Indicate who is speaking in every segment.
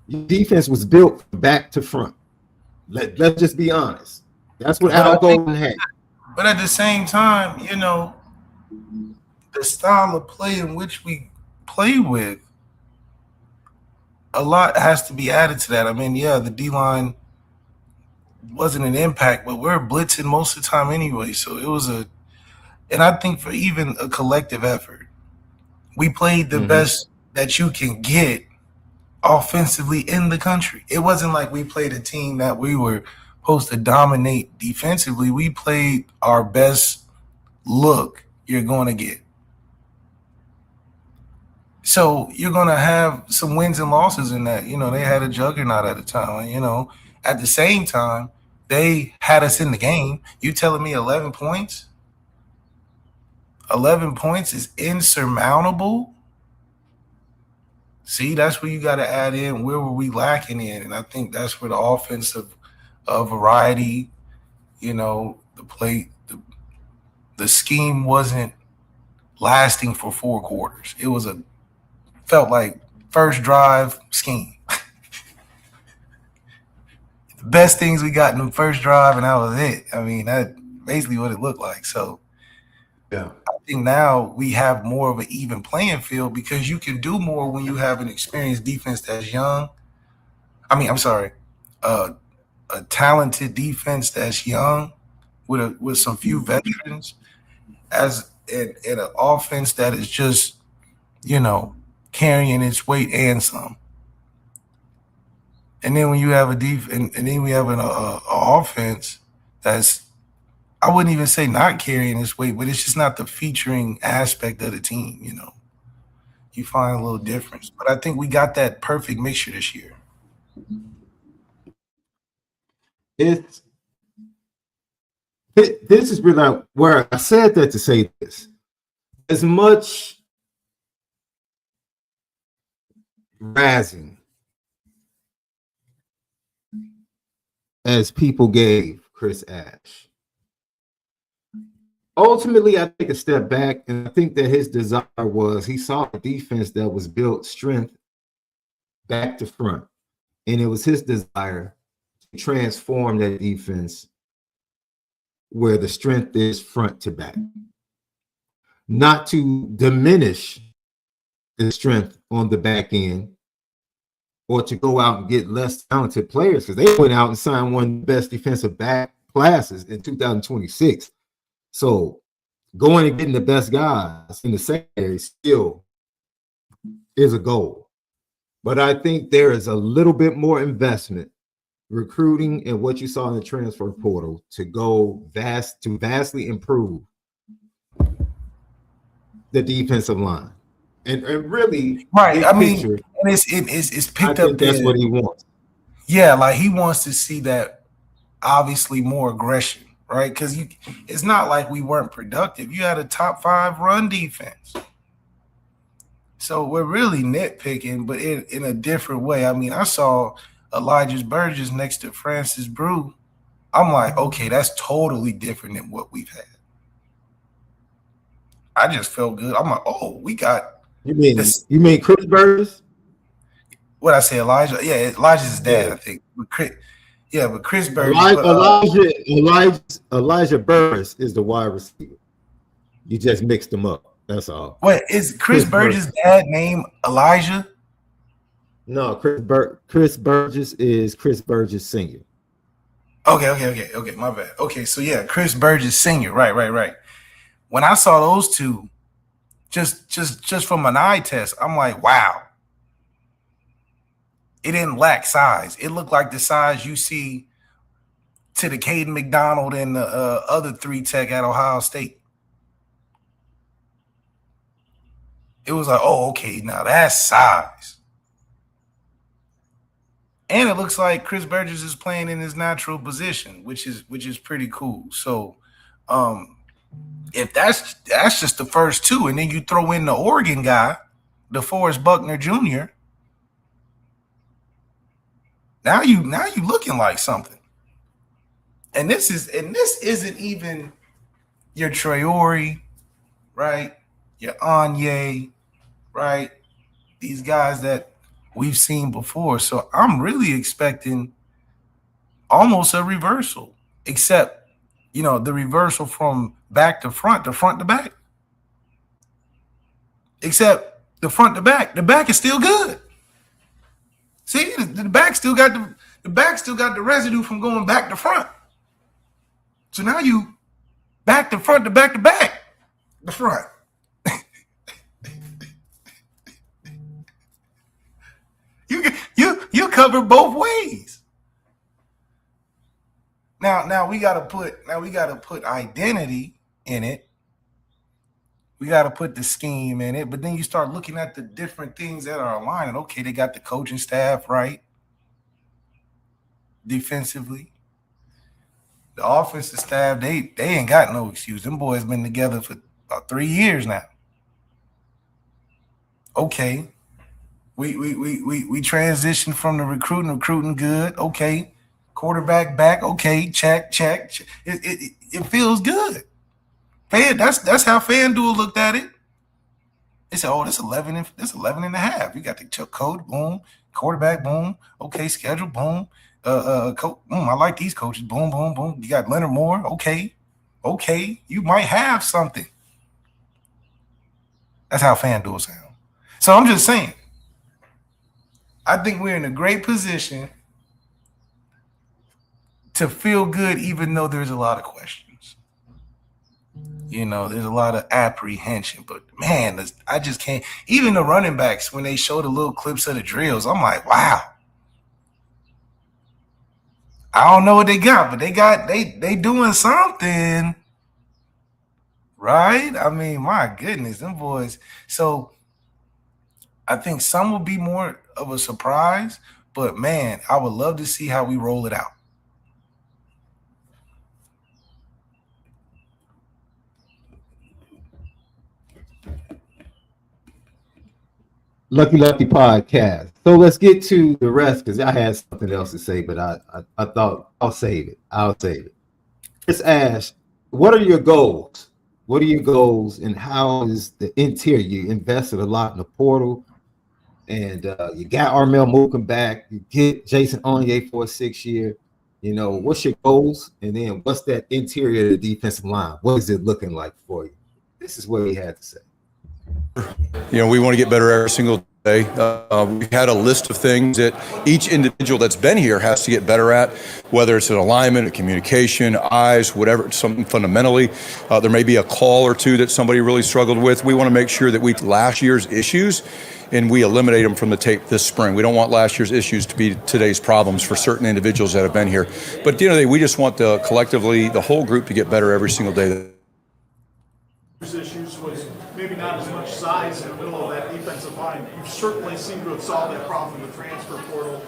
Speaker 1: Your defense was built back to front. Let's just be honest. That's what
Speaker 2: But I
Speaker 1: Al
Speaker 2: think,
Speaker 1: Golden had.
Speaker 2: but at the same time, the style of play in which we play with, a lot has to be added to that. I mean, yeah, the D line wasn't an impact, but we're blitzing most of the time anyway. So it was and I think for even a collective effort, we played the
Speaker 1: Mm-hmm.
Speaker 2: best that you can get offensively in the country. It wasn't like we played a team that we were supposed to dominate defensively. We played our best look you're going to get. So you're going to have some wins and losses in that. They had a juggernaut at the time. At the same time, they had us in the game. You telling me 11 points? 11 points is insurmountable. See, that's where you got to add in where were we lacking in, and I think that's where the offensive variety, the play, the scheme wasn't lasting for 4 quarters. It was felt like first drive scheme. The best things we got in the first drive, and that was it. I mean, that basically what it looked like. So
Speaker 1: Yeah.
Speaker 2: I think now we have more of an even playing field because you can do more when you have an experienced defense that's young. I mean, I'm sorry, uh, a talented defense that's young with some few veterans as in an offense that is just you know carrying its weight and some. And then when you have and then we have a offense that's I wouldn't even say not carrying its weight, but it's just not the featuring aspect of the team. You find a little difference, but I think we got that perfect mixture this year.
Speaker 1: It's this is really where I said that to say this. As much razzing as people gave Chris Ash, ultimately I take a step back and I think that his desire was he saw a defense that was built strength back to front. And it was his desire to transform that defense where the strength is front to back, not to diminish the strength on the back end or to go out and get less talented players because they went out and signed one of the best defensive back classes in 2026. So going and getting the best guys in the secondary still is a goal. But I think there is a little bit more investment recruiting and what you saw in the transfer portal to vastly improve the defensive line. And really,
Speaker 2: Right. I
Speaker 1: big
Speaker 2: mean,
Speaker 1: picture,
Speaker 2: and it's
Speaker 1: I
Speaker 2: picked up
Speaker 1: think that's
Speaker 2: there.
Speaker 1: what he wants.
Speaker 2: Yeah, like he wants to see that obviously more aggression, right? Because it's not like we weren't productive. You had a top 5 run defense. So we're really nitpicking, but in a different way. I mean, I saw Elijah Burgess next to Francis Brew. I'm like, okay, that's totally different than what we've had. I just felt good. I'm like, oh, we got
Speaker 1: You mean
Speaker 2: this.
Speaker 1: you mean Chris Burgess?
Speaker 2: What I say, Elijah? Yeah, Elijah's his dad,
Speaker 1: Yeah.
Speaker 2: I think. But Chris Burgess.
Speaker 1: Elijah, Elijah Burris is the wide receiver. You just mixed them up. That's all.
Speaker 2: What is Chris
Speaker 1: Chris Burgess.
Speaker 2: Burgess' dad name? Elijah?
Speaker 1: No, Chris Burgess is Chris Burgess Sr.
Speaker 2: Okay. My bad. Okay, so yeah, Chris Burgess Sr. Right. When I saw those two, just from an eye test, I'm like, wow. It didn't lack size. It looked like the size you see to the Caden McDonald and the other 3 tech at Ohio State. It was like, oh, okay, now that's size. And it looks like Chris Burgess is playing in his natural position, which is pretty cool. So, if that's just the first two, and then you throw in the Oregon guy, DeForest Buckner Jr. Now you looking like something. And this isn't even your Traore, right? Your Anye, right? These guys that we've seen before. So I'm really expecting almost a reversal, except, the reversal from back to front to back. Except the front to back. The back is still good. See, the back still got the residue from going back to front. So now you back to front to back, the front. you cover both ways. Now we gotta put identity in it. We got to put the scheme in it, but then you start looking at the different things that are aligning. Okay, they got the coaching staff right defensively. The offensive staff, they ain't got no excuse. Them boys been together for about 3 years now. Okay, we transitioned from the recruiting good. Okay, quarterback back. Okay, check. It feels good. That's how FanDuel looked at it. They said, "Oh, this 11 and a half. You got the coach, boom, quarterback, boom. Okay, schedule, boom. Coach, I like these coaches, boom, boom, boom. You got Leonard Moore, okay. You might have something." That's how FanDuel sound. So I'm just saying, I think we're in a great position to feel good, even though there's a lot of questions. There's a lot of apprehension, but man, I just can't. Even the running backs, when they show the little clips of the drills, I'm like, wow. I don't know what they got, but they doing something, right? I mean, my goodness, them boys. So I think some will be more of a surprise, but man, I would love to see how we roll it out.
Speaker 1: Lucky podcast. So let's get to the rest because I had something else to say, but I thought I'll save it. Chris asked, what are your goals? And how is the interior? You invested a lot in the portal, and you got Armel Moulton back. You get Jason Onye for a 6-year. What's your goals? And then what's that interior of the defensive line? What is it looking like for you? This is what he had to say.
Speaker 3: We want to get better every single day. We had a list of things that each individual that's been here has to get better at, whether it's an alignment, a communication, eyes, whatever, something fundamentally. There may be a call or two that somebody really struggled with. We want to make sure that we last year's issues and we eliminate them from the tape this spring. We don't want last year's issues to be today's problems for certain individuals that have been here. But at the end of the day, we just want collectively the whole group to get better every single day.
Speaker 4: Issues was maybe not as much size in the middle of that defensive line. You certainly seem to have solved that problem in the transfer portal.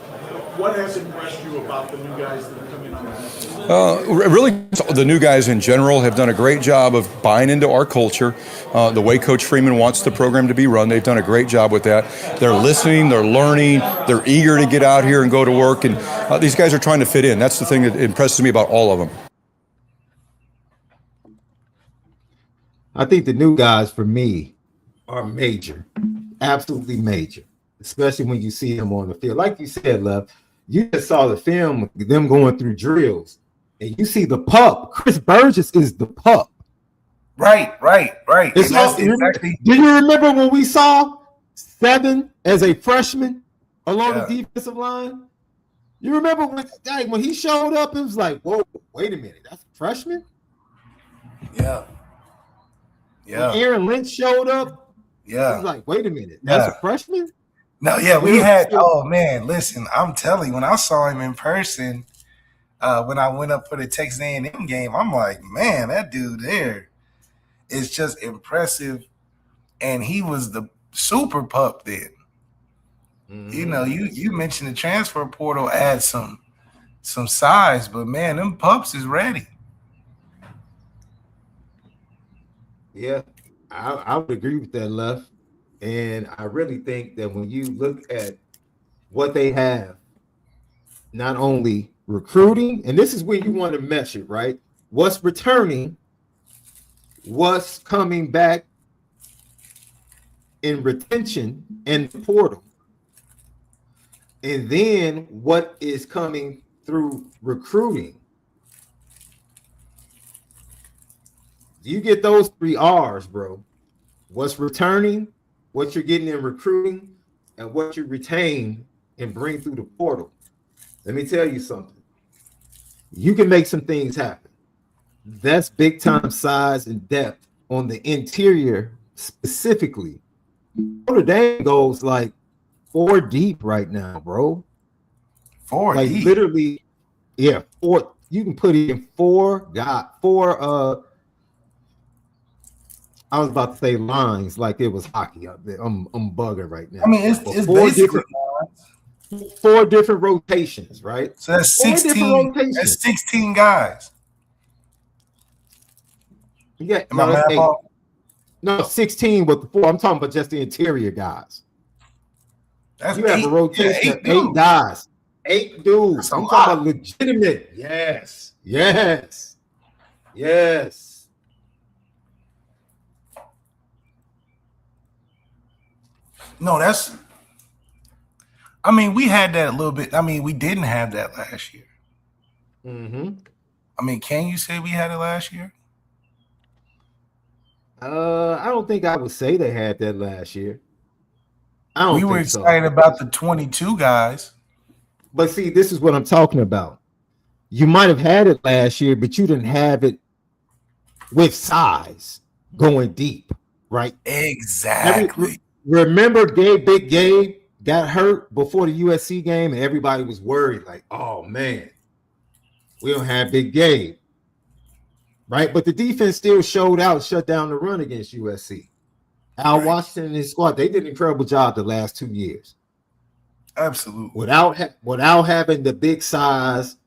Speaker 4: What has impressed you about the new guys that are coming on?
Speaker 3: Really, the new guys in general have done a great job of buying into our culture. The way Coach Freeman wants the program to be run, they've done a great job with that. They're listening, they're learning, they're eager to get out here and go to work, and these guys are trying to fit in. That's the thing that impresses me about all of them.
Speaker 1: I think the new guys for me are major, absolutely major, especially when you see them on the field. Like you said, Love, you just saw the film, them going through drills, and you see the pup. Chris Burgess is the pup.
Speaker 2: Right.
Speaker 1: Exactly. Do you remember when we saw 7 as a freshman along the defensive line? You remember when he showed up, it was like, whoa, wait a minute, that's a freshman?
Speaker 2: Yeah.
Speaker 1: When Aaron Lynch showed up, it was like, wait a minute, that's a freshman?
Speaker 2: No, yeah, we had, oh man, listen, I'm telling you, when I saw him in person, when I went up for the Texas A&M game, I'm like, man, that dude there is just impressive. And he was the super pup then. Mm-hmm. You mentioned the transfer portal adds some size, but man, them pups is ready.
Speaker 1: Yeah, I would agree with that, Left. And I really think that when you look at what they have, not only recruiting, and this is where you want to mesh it, right? What's returning, what's coming back in retention and the portal. and then what is coming through recruiting. You get those 3 R's, bro. What's returning, what you're getting in recruiting, and what you retain and bring through the portal. Let me tell you something. You can make some things happen. That's big time size and depth on the interior specifically. Notre Dame goes like 4 deep right now, bro.
Speaker 2: 4
Speaker 1: like
Speaker 2: deep.
Speaker 1: Literally, yeah, 4. You can put in 4 I was about to say lines like it was hockey up there. I'm bugging right now.
Speaker 2: I mean, it's basically
Speaker 1: 4 different rotations, right?
Speaker 2: so that's
Speaker 1: 4 different
Speaker 2: 16.
Speaker 1: rotations.
Speaker 2: That's 16 guys.
Speaker 1: Yeah,
Speaker 2: Am I math
Speaker 1: 8.
Speaker 2: off?
Speaker 1: No, 16 with the 4. I'm talking about just the interior guys.
Speaker 2: That's
Speaker 1: You have a rotation of 8
Speaker 2: dudes.
Speaker 1: guys. 8 dudes.
Speaker 2: That's a
Speaker 1: I'm
Speaker 2: lot.
Speaker 1: talking about legitimate. Yes.
Speaker 2: No, that's. I mean, we had that a little bit. I mean, we didn't have that last year.
Speaker 1: Mm-hmm.
Speaker 2: I mean, can you say we had it last year?
Speaker 1: I don't think I would say they had that last year. I don't
Speaker 2: We
Speaker 1: think
Speaker 2: were
Speaker 1: so.
Speaker 2: excited about the 22 guys.
Speaker 1: But see, this is what I'm talking about. You might have had it last year, but you didn't have it with size going deep, right?
Speaker 2: Exactly.
Speaker 1: Remember Big Gabe got hurt before the USC game, and everybody was worried, like, oh man, we don't have Big Gabe. Right? But the defense still showed out, shut down the run against USC. Al Washington and his squad, they did an incredible job the last 2 years.
Speaker 2: Absolutely.
Speaker 1: Without having the big size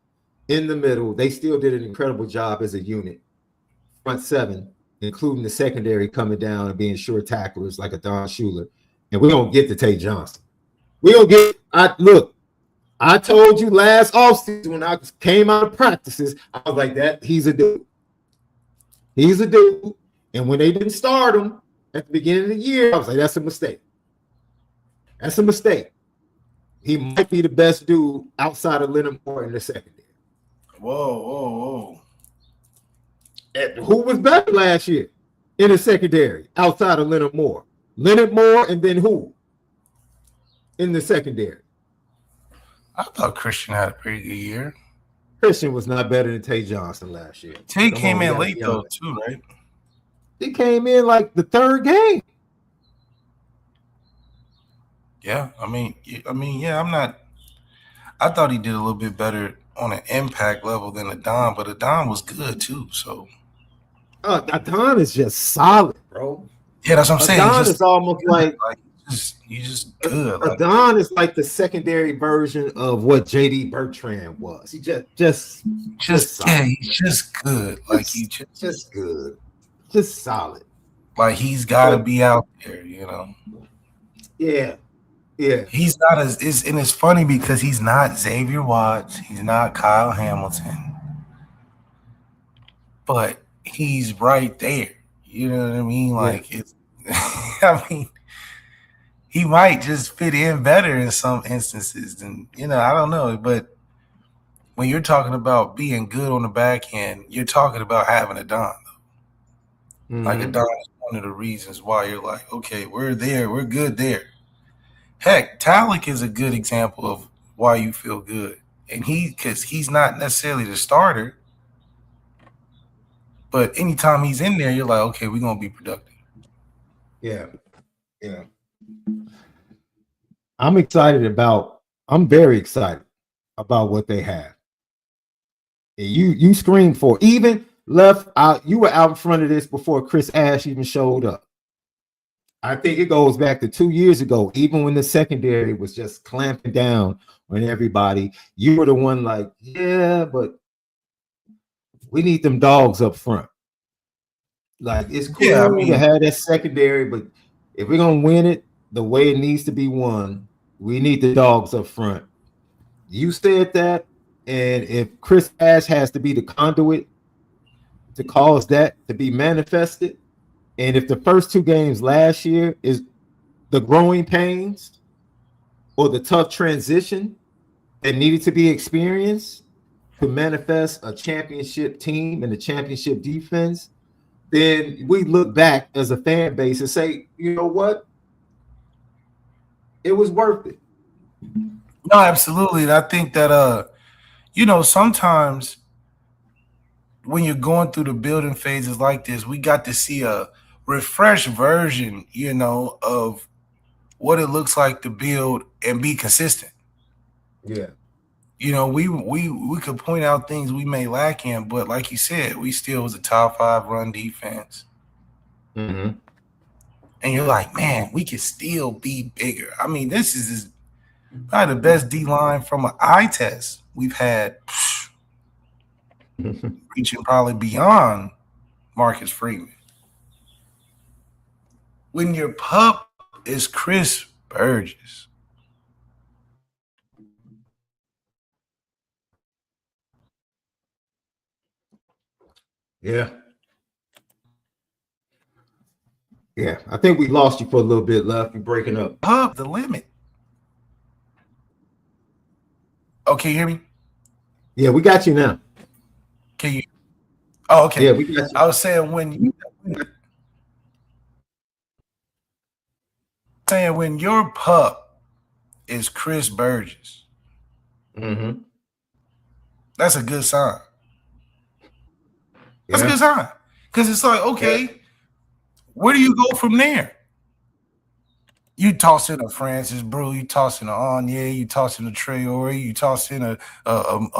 Speaker 1: in the middle, they still did an incredible job as a unit. Front 7, including the secondary coming down and being sure tacklers like a Don Shula. And we don't get to Tate Johnson. We don't get I told you last offseason when I came out of practices, I was like, that he's a dude. He's a dude. And when they didn't start him at the beginning of the year, I was like, that's a mistake. That's a mistake. He might be the best dude outside of Leonard Moore in the secondary.
Speaker 2: Whoa.
Speaker 1: And who was better last year in the secondary outside of Leonard Moore? Leonard Moore, and then who in the secondary?
Speaker 2: I thought Christian had a pretty good year.
Speaker 1: Christian was not better than Tate Johnson last year.
Speaker 2: Tate came in late though, too, right?
Speaker 1: He came in like the 3rd game.
Speaker 2: Yeah, I mean, yeah. I thought he did a little bit better on an impact level than Adon, but Adon was good too. So,
Speaker 1: Adon is just solid, bro.
Speaker 2: Yeah, that's what I'm saying.
Speaker 1: Adon is almost like
Speaker 2: you just good.
Speaker 1: Adon is like the secondary version of what JD Bertrand was. He just
Speaker 2: he's just good. Like he
Speaker 1: just good, just solid.
Speaker 2: Like he's got to be out there, you know.
Speaker 1: Yeah.
Speaker 2: He's not and it's funny because he's not Xavier Watts, he's not Kyle Hamilton, but he's right there. You know what I mean? Like it's. I mean. He might just fit in better in some instances than, I don't know. But when you're talking about being good on the back end, you're talking about having Adon. Mm-hmm. Like Adon is one of the reasons why you're like, okay, we're there. We're good there. Heck, Talik is a good example of why you feel good. And because he's not necessarily the starter. But anytime he's in there, you're like, okay, we're going to be productive.
Speaker 1: Yeah. I'm very excited about what they have. And you screamed for even left out. You were out in front of this before Chris Ash even showed up. I think it goes back to 2 years ago, even when the secondary was just clamping down on everybody. You were the one like, yeah, but we need them dogs up front. Like it's cool to have that secondary, but if we're gonna win it the way it needs to be won, we need the dogs up front. You said that, and if Chris Ash has to be the conduit to cause that to be manifested, and if the first 2 games last year is the growing pains, or the tough transition that needed to be experienced to manifest a championship team and a championship defense, then we look back as a fan base and say, you know what? It was worth it.
Speaker 2: No, absolutely. And I think that sometimes when you're going through the building phases like this, we got to see a refreshed version, of what it looks like to build and be consistent.
Speaker 1: Yeah.
Speaker 2: We could point out things we may lack in, but like you said, we still was a top 5 run defense.
Speaker 1: Mm-hmm.
Speaker 2: And you're like, man, we could still be bigger. I mean, this is probably the best D line from an eye test we've had, reaching probably beyond Marcus Freeman. When your pup is Chris Burgess.
Speaker 1: Yeah. Yeah. I think we lost you for a little bit, Left. You're breaking up.
Speaker 2: Pup, the limit. Oh, can you hear me?
Speaker 1: Yeah, we got you now.
Speaker 2: Can you? Oh, okay.
Speaker 1: Yeah, we got you.
Speaker 2: I was saying when your pup is Chris Burgess,
Speaker 1: Mm-hmm.
Speaker 2: that's a good sign. That's a
Speaker 1: Yeah.
Speaker 2: good sign. Because it's like, okay, where do you go from there? You toss in a Francis Brew, you toss in a Anya, you toss in a Traore, you toss in a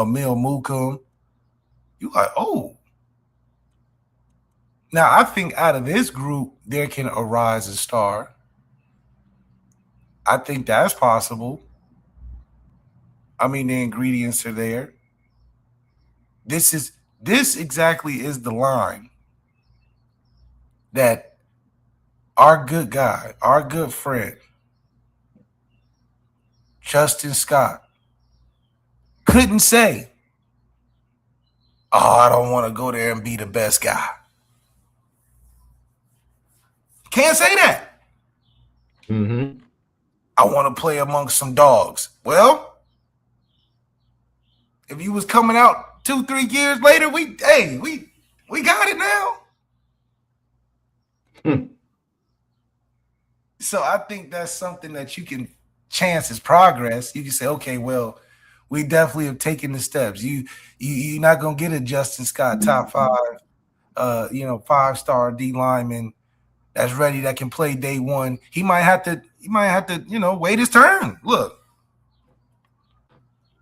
Speaker 2: Mil Mukum. You like, oh. Now, I think out of this group, there can arise a star. I think that's possible. I mean, the ingredients are there. This exactly is the line that our good guy, our good friend, Justin Scott, couldn't say, oh, I don't want to go there and be the best guy. Can't say that.
Speaker 1: Mm-hmm.
Speaker 2: I want to play amongst some dogs. Well, if you was coming out 2-3 years later, we got it now. So I think that's something that you can chance as progress. You can say, okay, well, we definitely have taken the steps. You're not gonna get a Justin Scott top 5, 5-star D lineman that's ready, that can play day one. He might have to, wait his turn. Look,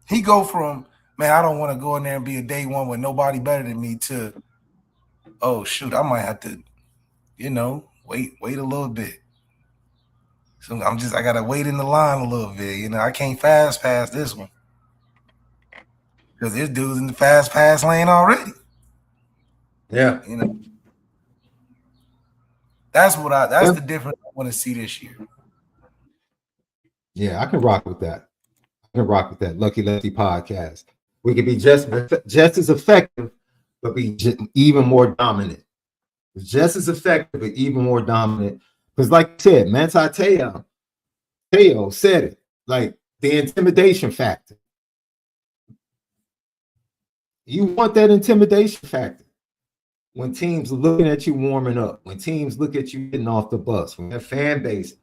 Speaker 2: he go from, man, I don't want to go in there and be a day one with nobody better than me to, oh shoot, I might have to, wait a little bit. So I gotta wait in the line a little bit. I can't fast pass this one because this dude's in the fast pass lane already.
Speaker 1: Yeah.
Speaker 2: That's the difference I want to see this year.
Speaker 1: Yeah, I can rock with that. Lucky Lefty podcast. We can be just as effective, but be even more dominant. Just as effective, but even more dominant. Because, like I said, Manti Teo said it, like the intimidation factor. You want that intimidation factor when teams are looking at you warming up, when teams look at you getting off the bus, when that fan base,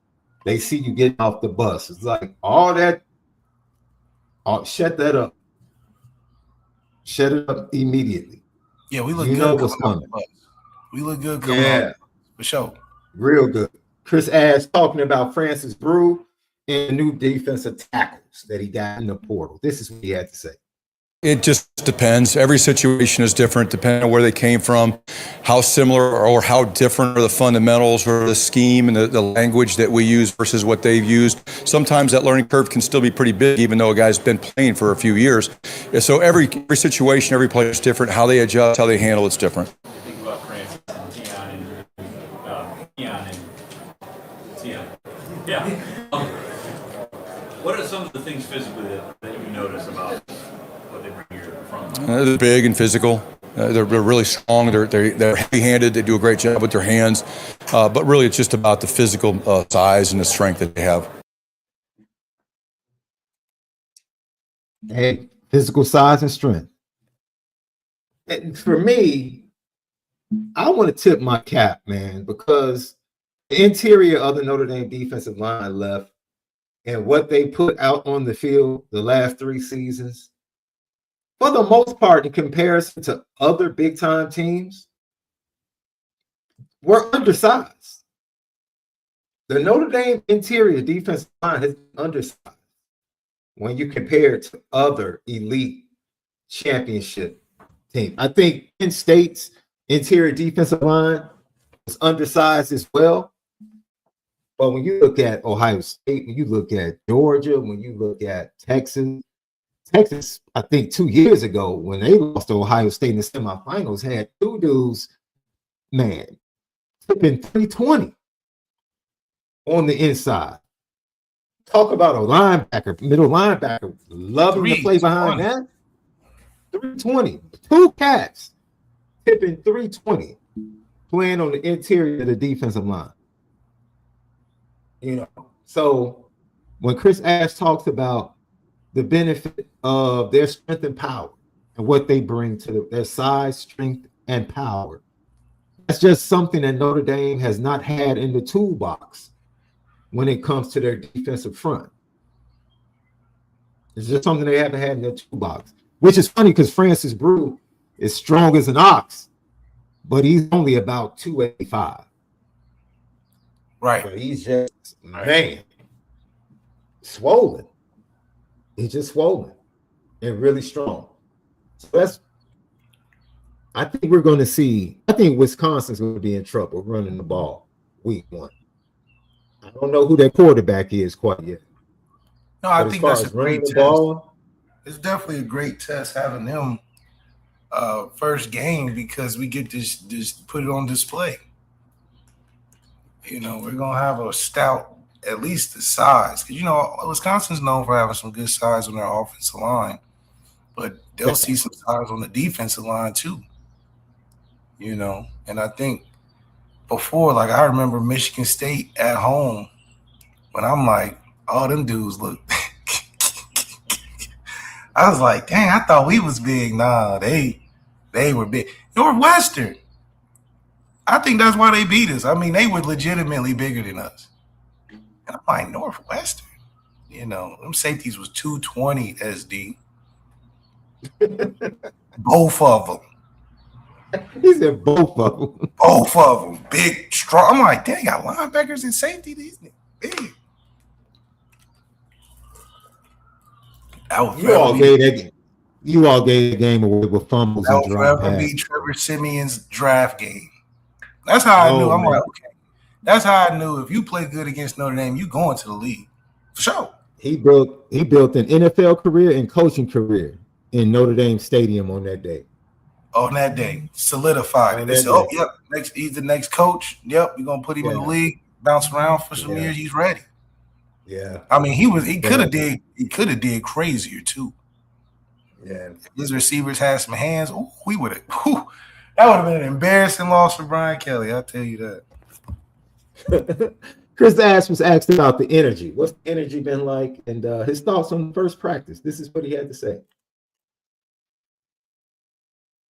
Speaker 1: they see you getting off the bus. It's like all that. Shut that up. Shut it up immediately.
Speaker 2: Yeah, we look
Speaker 1: good.
Speaker 2: Know
Speaker 1: what's coming.
Speaker 2: We look good coming up. For sure.
Speaker 1: Real good. Chris Ash talking about Francis Brew and the new defensive tackles that he got in the portal. This is what he had to say.
Speaker 3: It just depends. Every situation is different depending on where they came from, how similar or how different are the fundamentals or the scheme and the language that we use versus what they've used. Sometimes that learning curve can still be pretty big, even though a guy's been playing for a few years. So every situation, every player is different. How they adjust, how they handle it's different.
Speaker 5: Think about Francis and Keon and Tion. Yeah. What are some of the things physically that you notice about what they bring here from?
Speaker 3: They're big and physical. They're really strong. They're heavy-handed. They do a great job with their hands. But really, it's just about the physical size and the strength that they have.
Speaker 1: Hey, physical size and strength. And for me, I want to tip my cap, man, because the interior of the Notre Dame defensive line left and what they put out on the field the last 3 seasons, for the most part, in comparison to other big time teams, were undersized. The Notre Dame interior defensive line has been undersized when you compare it to other elite championship teams. I think Penn State's interior defensive line was undersized as well. But when you look at Ohio State, when you look at Georgia, when you look at Texas, I think 2 years ago when they lost to Ohio State in the semifinals, had 2 dudes, man, tipping 320 on the inside. Talk about a linebacker, middle linebacker, loving to play behind that. 320. 2 cats tipping 320, playing on the interior of the defensive line. You know, so when Chris Ash talks about the benefit of their strength and power and what they bring to their size, strength, and power, that's just something that Notre Dame has not had in the toolbox when it comes to their defensive front. It's just something they haven't had in their toolbox, which is funny because Francis Brew is strong as an ox, but he's only about 285.
Speaker 2: Right.
Speaker 1: But he's just, man, swollen. He's just swollen and really strong. So I think we're going to see, I think Wisconsin's going to be in trouble running the ball week 1. I don't know who their quarterback is quite yet.
Speaker 2: No, I think that's a great test.
Speaker 1: Ball,
Speaker 2: it's definitely a great test having them first game because we get this put it on display. You know, we're going to have a stout, at least the size. Because, you know, Wisconsin's known for having some good size on their offensive line. But they'll see some size on the defensive line, too. You know, and I think before, like, I remember Michigan State at home when I'm like, oh, them dudes look. I was like, dang, I thought we was big. Nah, they were big. Northwestern. I think that's why they beat us. I mean, they were legitimately bigger than us. And I'm like, Northwestern, you know, them safeties was 220 SD. Both of them.
Speaker 1: He said both of them.
Speaker 2: Both of them. Big, strong. I'm like, dang, got linebackers and safety. These niggas big. That was
Speaker 1: you all gave the game away with fumbles
Speaker 2: that
Speaker 1: and
Speaker 2: will
Speaker 1: drop
Speaker 2: forever
Speaker 1: passes.
Speaker 2: be Trevor Simeon's draft game. That's how I knew. I'm like, okay. That's how I knew if you play good against Notre Dame, you going to the league. For sure.
Speaker 1: He built an NFL career and coaching career in Notre Dame Stadium on that day.
Speaker 2: On that day. Solidified it. They said, oh, yep, he's the next coach. Yep, we're gonna put him in the league, bounce around for some years. He's ready.
Speaker 1: Yeah.
Speaker 2: I mean, he could have did crazier too.
Speaker 1: Yeah.
Speaker 2: If his receivers had some hands, that would have been an embarrassing loss for Brian Kelly. I'll tell you that.
Speaker 1: Chris Ash was asked about the energy. What's the energy been like? And his thoughts on the first practice. This is what he had to say.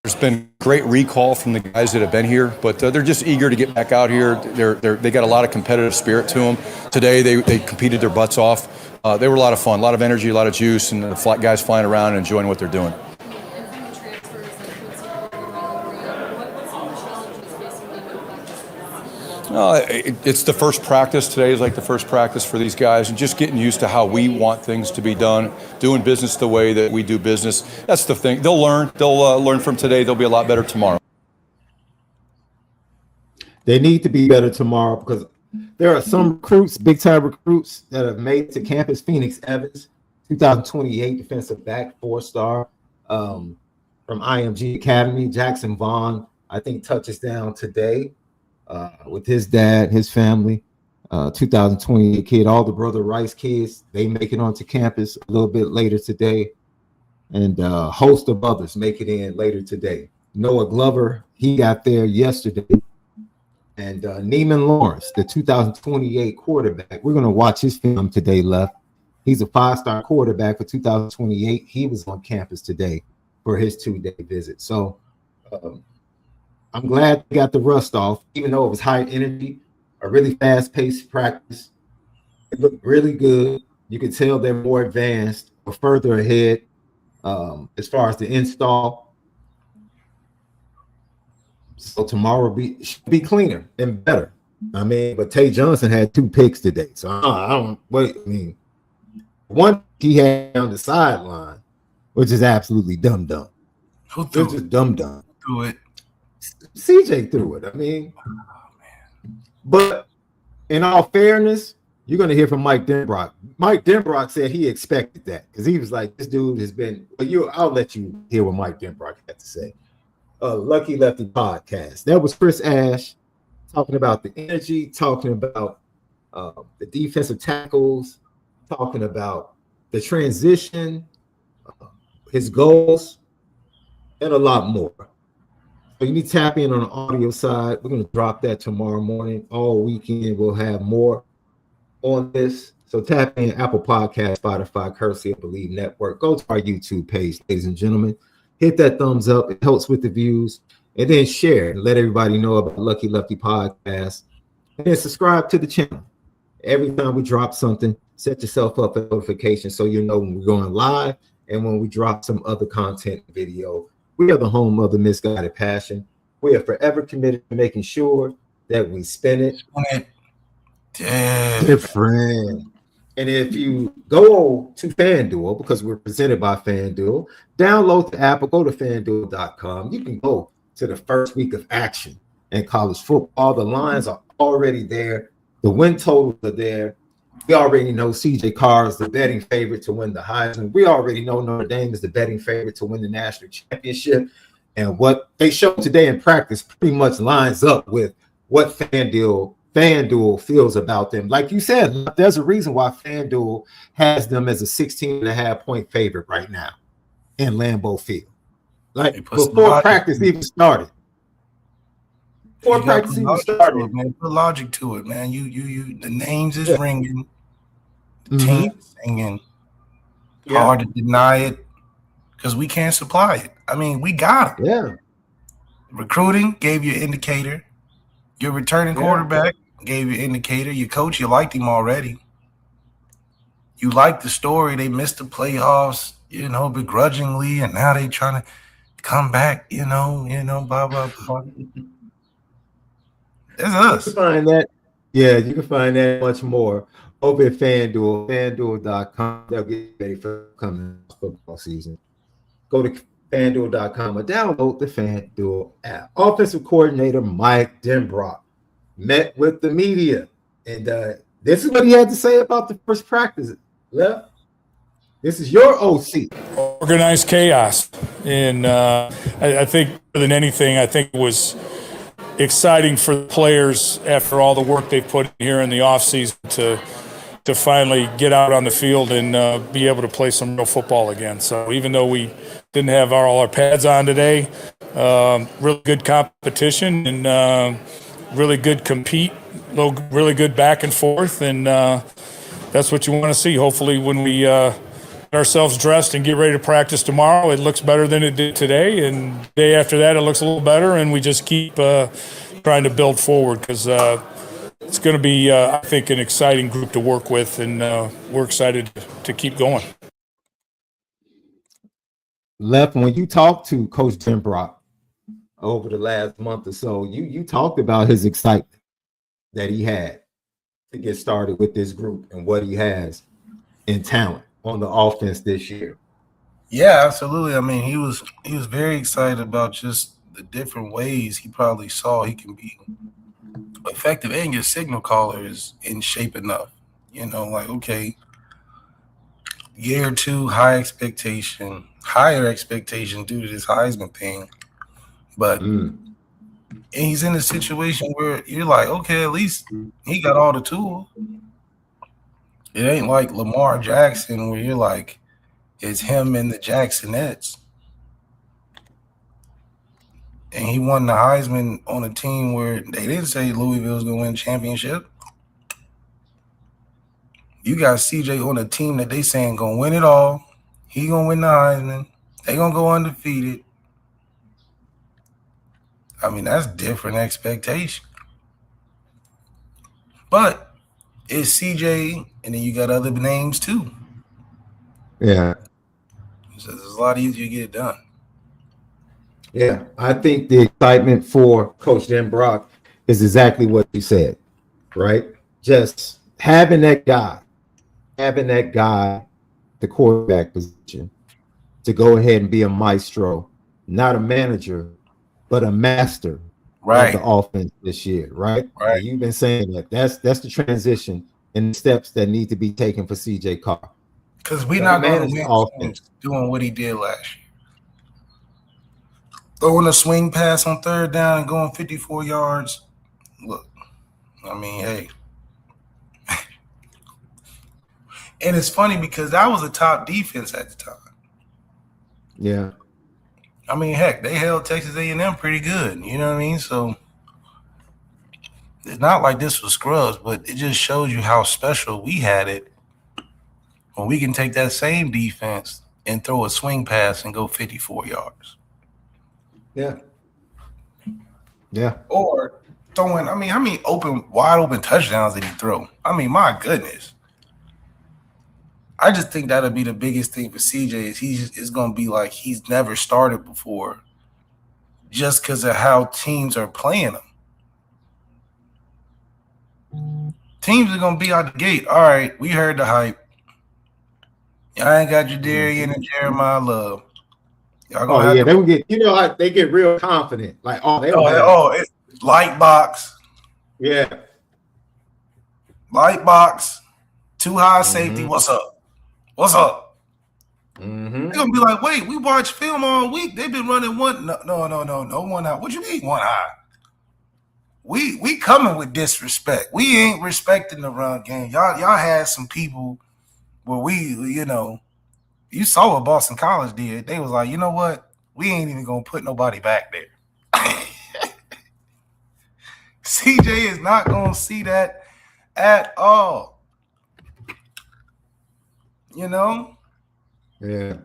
Speaker 3: There's been great recall from the guys that have been here, but they're just eager to get back out here. They got a lot of competitive spirit to them. Today they competed their butts off. They were a lot of fun, a lot of energy, a lot of juice, and the guys flying around and enjoying what they're doing. It's the first practice. Today is like the first practice for these guys, and just getting used to how we want things to be done, doing business the way that we do business. That's the thing. They'll learn. They'll learn from today. They'll be a lot better tomorrow.
Speaker 1: They need to be better tomorrow because there are some recruits, big time recruits, that have made it to campus. Phoenix Evans, 2028 defensive back, 4-star from IMG Academy. Jackson Vaughn, I think, touches down today. With his dad, his family, 2028 kid, all the Brother Rice kids, they make it onto campus a little bit later today, and a host of others make it in later today. Noah Glover, he got there yesterday, and Neiman Lawrence, the 2028 quarterback, we're going to watch his film today, Left. He's a 5-star quarterback for 2028. He was on campus today for his 2-day visit. So I'm glad they got the rust off, even though it was high energy, a really fast-paced practice. It looked really good. You could tell they're more advanced or further ahead as far as the install. So tomorrow should be cleaner and better. I mean, but Tay Johnson had 2 picks today. So I don't wait. I mean, one he had on the sideline, which is absolutely dumb.
Speaker 2: Who threw
Speaker 1: It's just dumb.
Speaker 2: threw it?
Speaker 1: CJ threw it. I mean, but in all fairness, you're going to hear from Mike Denbrock. Mike Denbrock said he expected that because he was like, this dude has been, I'll let you hear what Mike Denbrock had to say. Lucky Lefty podcast. That was Chris Ash talking about the energy, talking about the defensive tackles, talking about the transition, his goals, and a lot more. So you need to tap in on the audio side. We're going to drop that tomorrow morning. All weekend, we'll have more on this. So tap in Apple Podcast, Spotify, courtesy of Believe Network. Go to our YouTube page, ladies and gentlemen. Hit that thumbs up. It helps with the views. And then share and let everybody know about Lucky Lefty Podcast. And then subscribe to the channel. Every time we drop something, set yourself up a notification so you know when we're going live and when we drop some other content video. We are the home of the misguided passion. We are forever committed to making sure that we spend it different. And if you go to FanDuel, because we're presented by FanDuel, download the app or go to FanDuel.com. You can go to the first week of action in college football. The lines are already there. The win totals are there. We already know CJ Carr is the betting favorite to win the Heisman. We already know Notre Dame is the betting favorite to win the national championship. And what they showed today in practice pretty much lines up with what FanDuel feels about them. Like you said, there's a reason why FanDuel has them as a 16.5-point favorite right now in Lambeau Field. Like before practice even started. Before practice even started,
Speaker 2: man. Put logic to it, man. You. The names is ringing. The team is singing. Hard to deny it because we can't supply it. I mean, we got it.
Speaker 1: Yeah.
Speaker 2: Recruiting gave you an indicator. Your returning quarterback gave you an indicator. Your coach, you liked him already. You liked the story. They missed the playoffs, begrudgingly, and now they trying to come back, blah, blah, blah. That's us.
Speaker 1: You can find that. Yeah, you can find that much more over at FanDuel, FanDuel.com. They'll get ready for coming football season. Go to FanDuel.com or download the FanDuel app. Offensive coordinator Mike Denbrock met with the media, and this is what he had to say about the first practice. Left. This is your OC.
Speaker 6: Organized chaos, and I think more than anything, I think it was exciting for the players after all the work they've put in here in the offseason to finally get out on the field and be able to play some real football again. So even though we didn't have all our pads on today, really good competition and really good really good back and forth, and that's what you want to see. Hopefully when we get ourselves dressed and get ready to practice tomorrow, it looks better than it did today, and the day after that it looks a little better, and we just keep trying to build forward because it's going to be, I think, an exciting group to work with, and we're excited to keep going.
Speaker 1: Left, when you talked to Coach Denbrock over the last month or so, you talked about his excitement that he had to get started with this group and what he has in talent on the offense this year.
Speaker 2: Yeah, absolutely. I mean, he was very excited about just the different ways he probably saw he can be effective, and your signal caller is in shape enough. Okay, year two, higher expectation due to this Heisman thing. But he's in a situation where you're like, okay, at least he got all the tools. It ain't like Lamar Jackson where you're like, it's him and the Jacksonettes. And he won the Heisman on a team where they didn't say Louisville's going to win a championship. You got CJ on a team that they saying gonna win it all. He gonna win the Heisman. They gonna go undefeated. I mean, that's different expectation. But it's CJ, and then you got other names too.
Speaker 1: Yeah.
Speaker 2: So it's a lot easier to get it done.
Speaker 1: Yeah. I think the excitement for Coach Denbrock is exactly what you said, right? Just having that guy, the quarterback position, to go ahead and be a maestro, not a manager, but a master
Speaker 2: Right.
Speaker 1: of the offense this year, right?
Speaker 2: Right.
Speaker 1: And you've been saying that that's the transition and the steps that need to be taken for CJ Carr.
Speaker 2: Because we're not going to
Speaker 1: manage the
Speaker 2: win
Speaker 1: offense.
Speaker 2: doing what he did last year. Throwing a swing pass on third down and going 54 yards. Look, I mean, hey. And it's funny because that was a top defense at the time.
Speaker 1: Yeah.
Speaker 2: I mean, heck, they held Texas A&M pretty good. You know what I mean? So it's not like this was scrubs, but it just shows you how special we had it when we can take that same defense and throw a swing pass and go 54 yards.
Speaker 1: Yeah. Yeah.
Speaker 2: Or throwing, I mean, how many wide open touchdowns did he throw? I mean, my goodness. I just think that'll be the biggest thing for CJ is it's going to be like he's never started before just because of how teams are playing him. Teams are going to be out the gate. All right, we heard the hype. Y'all ain't got your Darian and Jeremiah Love. Y'all gonna
Speaker 1: they would get, they get real confident. Like,
Speaker 2: it's light box.
Speaker 1: Yeah.
Speaker 2: Light box. Too high safety. What's up? What's up?
Speaker 1: Mm-hmm.
Speaker 2: They're gonna be like, wait, we watched film all week. They've been running one. No, one high. What you mean one high? We coming with disrespect. We ain't respecting the run game. Y'all had some people where you saw what Boston College did. They was like, you know what? We ain't even gonna put nobody back there. CJ is not gonna see that at all.
Speaker 1: Yeah.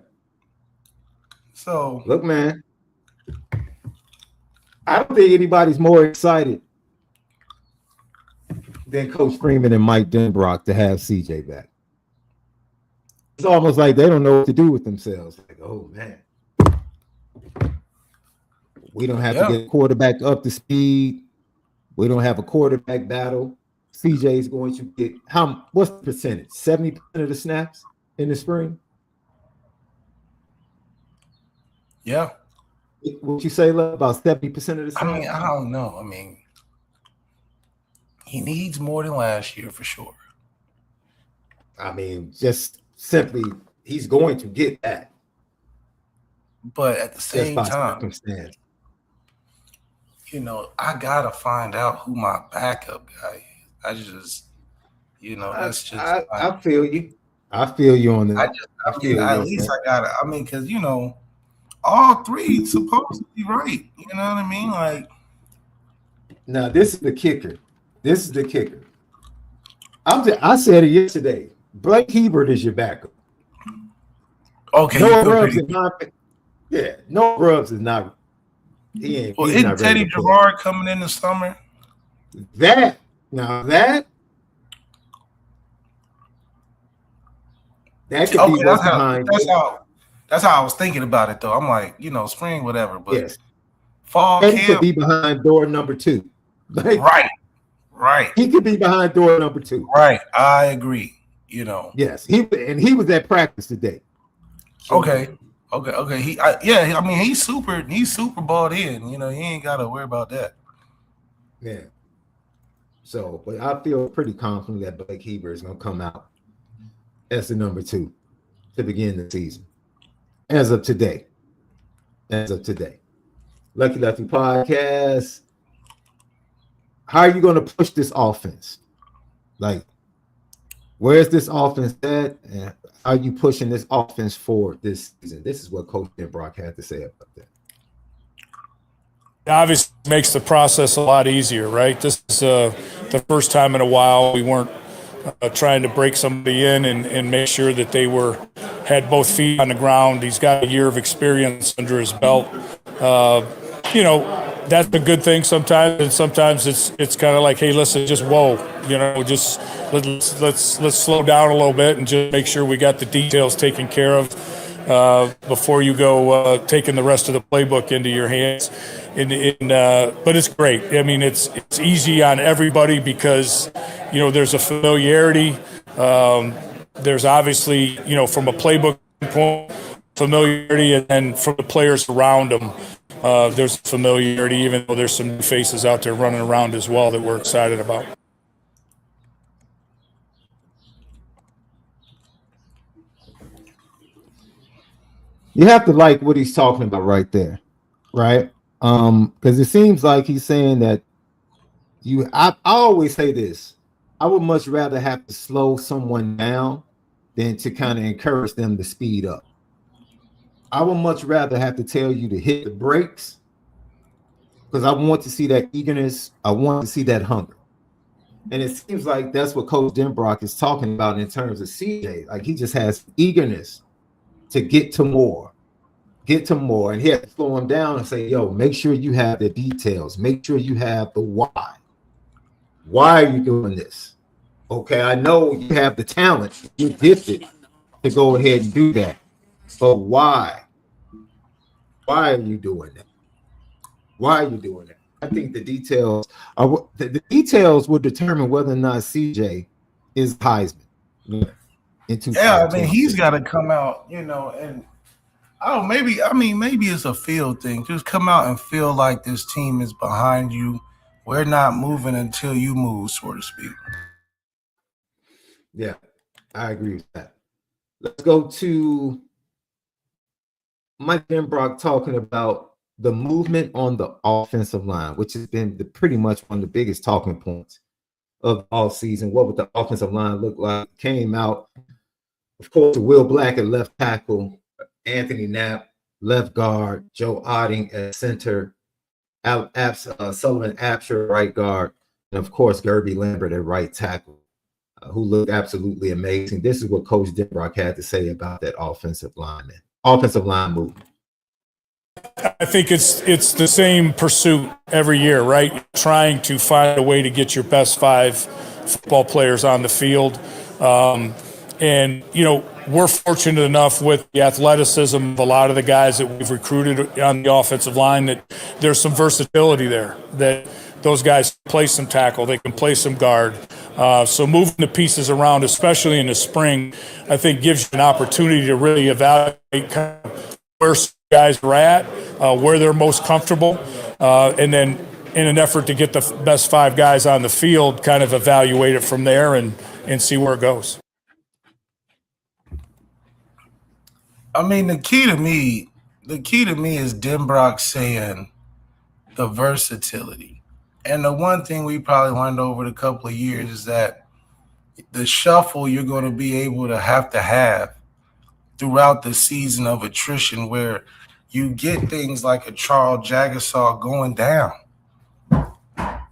Speaker 2: So
Speaker 1: look, man, I don't think anybody's more excited than Coach Freeman and Mike Denbrock to have CJ back. It's almost like they don't know what to do with themselves. Like, oh man, we don't have to get a quarterback up to speed. We don't have a quarterback battle. CJ is going to get what's the percentage? 70% of the snaps in the spring?
Speaker 2: Yeah.
Speaker 1: Would you say about 70% of the snaps?
Speaker 2: I mean, I don't know. I mean, he needs more than last year for sure.
Speaker 1: I mean, just simply, he's going to get that.
Speaker 2: But at the same time, I gotta find out who my backup guy is. I just, that's just.
Speaker 1: I feel you. I feel you on that.
Speaker 2: At least I gotta. I mean, because all three supposed to be right. You know what I mean? Like,
Speaker 1: now this is the kicker. I said it yesterday. Blake Hebert is your backup.
Speaker 2: Okay.
Speaker 1: Noah Grubbs is not. Yeah, Noah Grubbs is not. He ain't.
Speaker 2: Well, isn't Teddy Gerard coming in the summer?
Speaker 1: That could be what's behind.
Speaker 2: That's how I was thinking about it, though. I'm like, spring, whatever, but
Speaker 1: yes.
Speaker 2: Fall
Speaker 1: Teddy
Speaker 2: camp
Speaker 1: could be behind door number 2. Like,
Speaker 2: right.
Speaker 1: He could be behind door number 2.
Speaker 2: Right, I agree.
Speaker 1: Yes, he was at practice today.
Speaker 2: Okay. He's super bought in. He ain't got to worry about that.
Speaker 1: Yeah. So, but I feel pretty confident that Blake Hebert is going to come out as the number 2 to begin the season. As of today. Lucky Lefty Podcast. How are you going to push this offense? Like, where's this offense at? And are you pushing this offense forward this season? This is what Coach Denbrock had to say about that.
Speaker 6: It obviously makes the process a lot easier, right? This is the first time in a while we weren't trying to break somebody in and make sure that they had both feet on the ground. He's got a year of experience under his belt. You know, that's a good thing sometimes, and sometimes it's kind of like, hey, listen, just just let's slow down a little bit and just make sure we got the details taken care of before you go taking the rest of the playbook into your hands. But it's great. I mean, it's easy on everybody because there's a familiarity. There's obviously from a playbook point familiarity, and then from the players around them. There's familiarity, even though there's some new faces out there running around as well that we're excited about.
Speaker 1: You have to like what he's talking about right there, right? Because it seems like he's saying that I always say this. I would much rather have to slow someone down than to kind of encourage them to speed up. I would much rather have to tell you to hit the brakes because I want to see that eagerness. I want to see that hunger. And it seems like that's what Coach Denbrock is talking about in terms of CJ. Like he just has eagerness to get to more. And he had to slow him down and say, yo, make sure you have the details. Make sure you have the why. Why are you doing this? Okay, I know you have the talent. You're gifted to go ahead and do that. But why? Why are you doing that? Why are you doing that? I think the details will determine whether or not CJ is Heisman.
Speaker 2: Yeah, I mean, he's got to come out, and maybe it's a feel thing. Just come out and feel like this team is behind you. We're not moving until you move, so to speak.
Speaker 1: Yeah, I agree with that. Let's go to Mike Denbrock talking about the movement on the offensive line, which has been pretty much one of the biggest talking points of all season. What would the offensive line look like? Came out, of course, Will Black at left tackle, Anthony Knapp, left guard, Joe Otting at center, Sullivan Absher, right guard, and of course, Gerby Lambert at right tackle, who looked absolutely amazing. This is what Coach Denbrock had to say about that offensive line movement.
Speaker 6: I think it's the same pursuit every year, right? Trying to find a way to get your best 5 football players on the field. And, we're fortunate enough with the athleticism of a lot of the guys that we've recruited on the offensive line that there's some versatility there, that those guys play some tackle, they can play some guard. So moving the pieces around, especially in the spring, I think gives you an opportunity to really evaluate kind of where guys are at, where they're most comfortable, and then in an effort to get the best 5 guys on the field, kind of evaluate it from there and see where it goes.
Speaker 2: I mean, the key to me is Denbrock saying the versatility. And the one thing we probably learned over the couple of years is that the shuffle you're going to be able to have throughout the season of attrition where you get things like a Charles Jagasaw going down.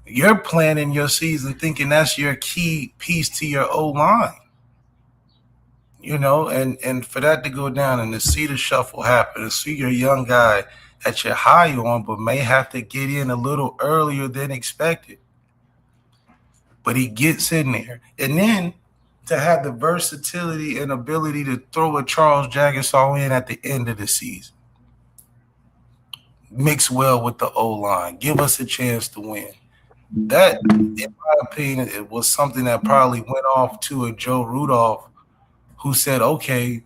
Speaker 2: You're planning your season thinking that's your key piece to your O-line. And for that to go down and to see the shuffle happen, to see your young guy that you're high on but may have to get in a little earlier than expected. But he gets in there. And then to have the versatility and ability to throw a Charles Jagasaw in at the end of the season. Mix well with the O-line. Give us a chance to win. That, in my opinion, it was something that probably went off to a Joe Rudolph who said, okay,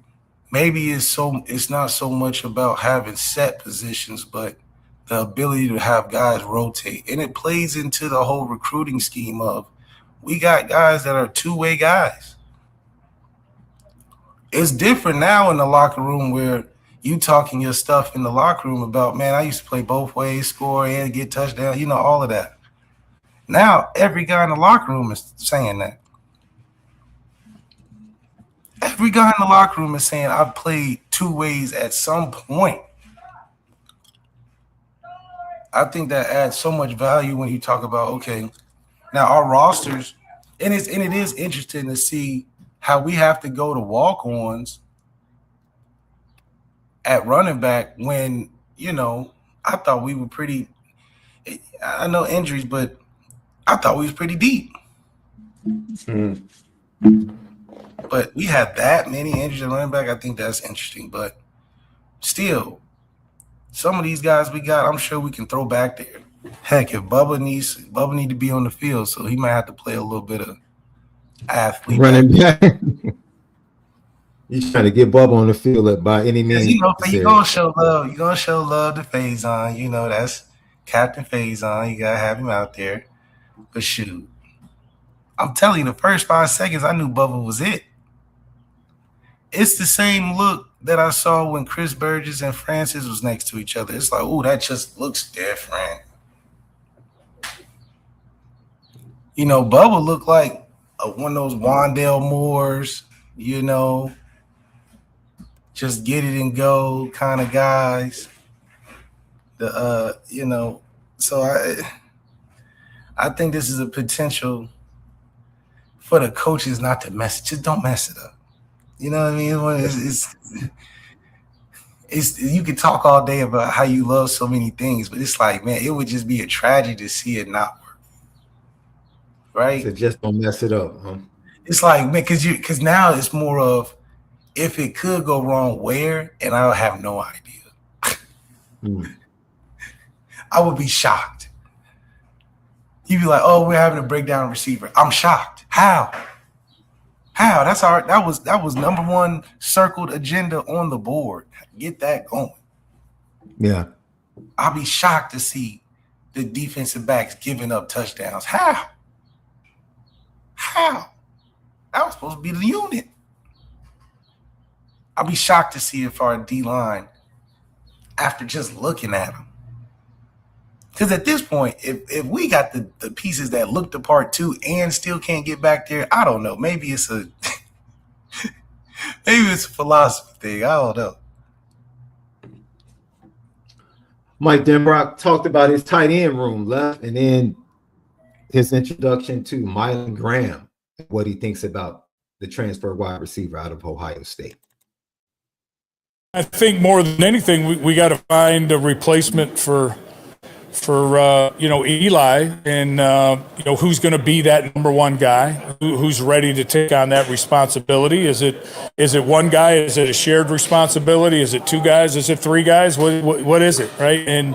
Speaker 2: maybe it's not so much about having set positions, but the ability to have guys rotate. And it plays into the whole recruiting scheme of we got guys that are two-way guys. It's different now in the locker room where you talking your stuff in the locker room about, man, I used to play both ways, score and get touchdown, all of that. Now every guy in the locker room is saying that. Every guy in the locker room is saying I've played 2 ways at some point. I think that adds so much value when you talk about, okay, now our rosters, And it is interesting to see how we have to go to walk-ons at running back when, I thought we were pretty. I know injuries, but I thought we was pretty deep. But we had that many injuries at running back. I think that's interesting. But still, some of these guys we got, I'm sure we can throw back there. Heck, if Bubba need to be on the field, so he might have to play a little bit of athlete
Speaker 1: running back. He's trying to get Bubba on the field by any means.
Speaker 2: You're gonna show love. You're gonna show love to Faison. That's Captain Faison. You gotta have him out there. But shoot, I'm telling you, the first 5 seconds, I knew Bubba was it. It's the same look that I saw when Chris Burgess and Francis was next to each other. It's like, oh, that just looks different. Bubba looked like one of those Wandale Moores, just get it and go kind of guys. So I think this is a potential for the coaches not to mess. Just don't mess it up. You know what I mean? It's you can talk all day about how you love so many things, but it's like, man, it would just be a tragedy to see it not work. Right?
Speaker 1: So just don't mess it up, huh?
Speaker 2: It's like, man, because now it's more of if it could go wrong, where, and I have no idea. I would be shocked. You'd be like, oh, we're having a breakdown receiver. I'm shocked. How? That's our that was number one circled agenda on the board. Get that going.
Speaker 1: Yeah.
Speaker 2: I'll be shocked to see the defensive backs giving up touchdowns. How? That was supposed to be the unit. I'll be shocked to see if our D-line, after just looking at them. Because at this point, if we got the pieces that look the part too and still can't get back there, I don't know. Maybe it's a philosophy thing. I don't know.
Speaker 1: Mike Denbrock talked about his tight end room left, and then his introduction to Mylan Graham, what he thinks about the transfer wide receiver out of Ohio State.
Speaker 6: I think more than anything, we got to find a replacement for Eli, and who's going to be that number one guy, who's ready to take on that responsibility. Is it one guy? Is it a shared responsibility? Is it two guys? Is it three guys? What is it, right? And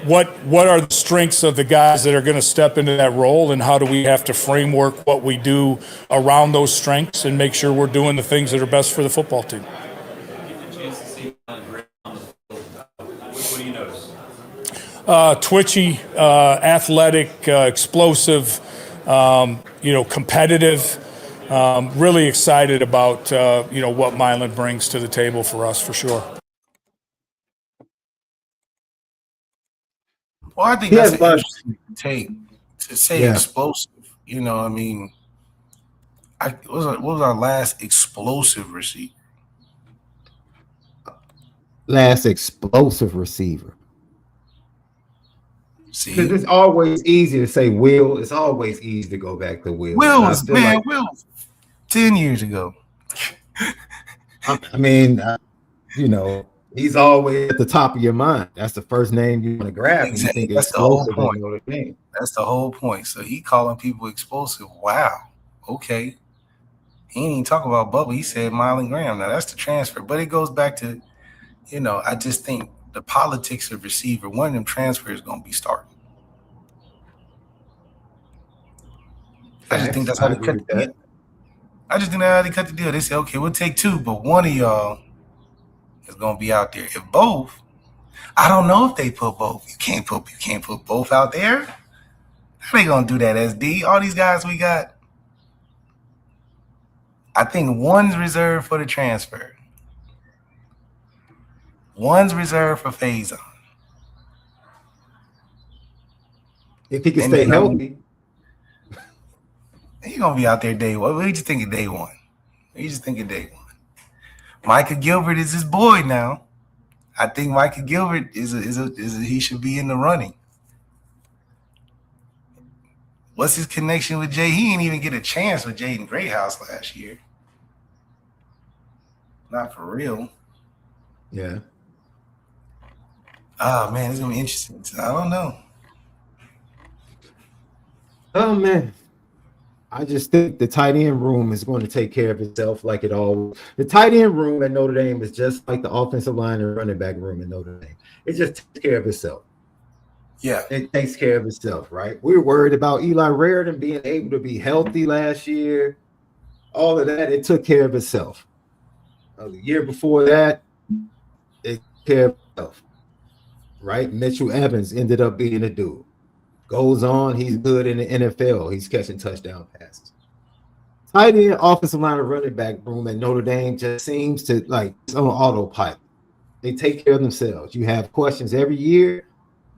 Speaker 6: what are the strengths of the guys that are going to step into that role, and how do we have to framework what we do around those strengths and make sure we're doing the things that are best for the football team? Twitchy, athletic, explosive, competitive. Really excited about what Mylan brings to the table for us, for sure.
Speaker 2: Well, I think that's an interesting take to say explosive. What was our last explosive receiver?
Speaker 1: Last explosive receiver. Because it's always easy to say Will. It's always easy to go back to Will.
Speaker 2: Will was 10 years ago.
Speaker 1: He's always at the top of your mind. That's the first name you want to grab.
Speaker 2: Exactly.
Speaker 1: And you think
Speaker 2: That's the whole point.
Speaker 1: Game.
Speaker 2: That's the whole point. So he calling people explosive. Wow. Okay. He ain't even talk about Bubba. He said Mylan Graham. Now that's the transfer. But it goes back to, I just think the politics of receiver, one of them transfers is going to be starting. I just think that's how they cut the deal. I just think that's how they cut the deal. They say, okay, we'll take two, but one of y'all is going to be out there. If both, I don't know if they put both. You can't put both out there. How they going to do that, SD? All these guys we got, I think one's reserved for the transfer. One's reserved for Faison.
Speaker 1: If he can stay healthy.
Speaker 2: He's going to be out there day one. What do you think of day one? Micah Gilbert is his boy now. I think Micah Gilbert he should be in the running. What's his connection with Jay? He didn't even get a chance with Jaden Greathouse last year. Not for real.
Speaker 1: Yeah.
Speaker 2: Oh man, it's gonna be interesting. I don't know.
Speaker 1: Oh man. I just think the tight end room is going to take care of itself like it always. The tight end room at Notre Dame is just like the offensive line and running back room at Notre Dame. It just takes care of itself.
Speaker 2: Yeah.
Speaker 1: It takes care of itself, right? We were worried about Eli Raridon being able to be healthy last year. All of that, it took care of itself. The year before that, it took care of itself, right? Mitchell Evans ended up being a dude. Goes on, he's good in the NFL. He's catching touchdown passes. Tight end, offensive line, and running back room at Notre Dame just seems to like it's on autopilot. They take care of themselves. You have questions every year.